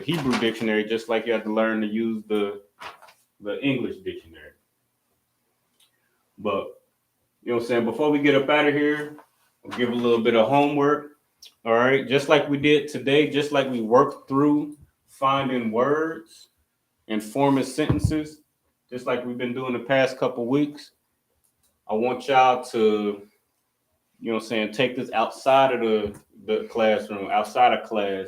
Hebrew dictionary just like you have to learn to use the English dictionary. But you know what I'm saying? Before we get up out of here, we'll give a little bit of homework. All right, just like we did today, just like we worked through finding words and forming sentences, just like we've been doing the past couple weeks. I want y'all to, you know what I'm saying, take this outside of the classroom, outside of class,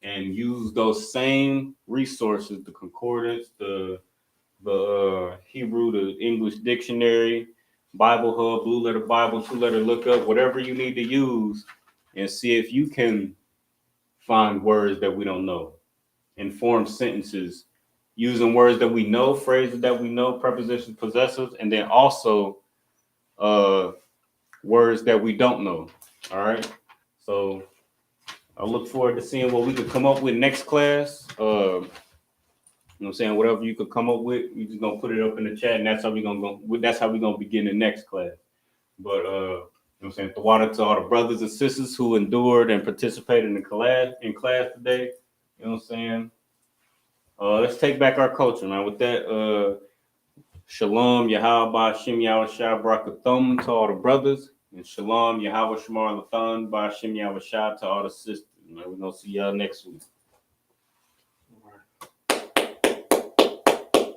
and use those same resources, the concordance, the Hebrew, the English dictionary, Bible Hub, Blue Letter Bible, 2-letter lookup, whatever you need to use, and see if you can find words that we don't know and form sentences using words that we know, phrases that we know, prepositions, possessives, and then also words that we don't know. All right. So I look forward to seeing what we could come up with next class. You know what I'm saying? Whatever you could come up with, we just gonna put it up in the chat, and that's how we're gonna begin the next class. But you know what I'm saying, the water to all the brothers and sisters who endured and participated in class today. You know what I'm saying? Let's take back our culture, man. With that, Shalom, Yahweh, Shem Yahweh Shah, Barakathum to all the brothers, and Shalom, Yahweh Shamar Lathan, Ba Shem Yahweh Shah to all the sisters. Man, we're gonna see y'all next week.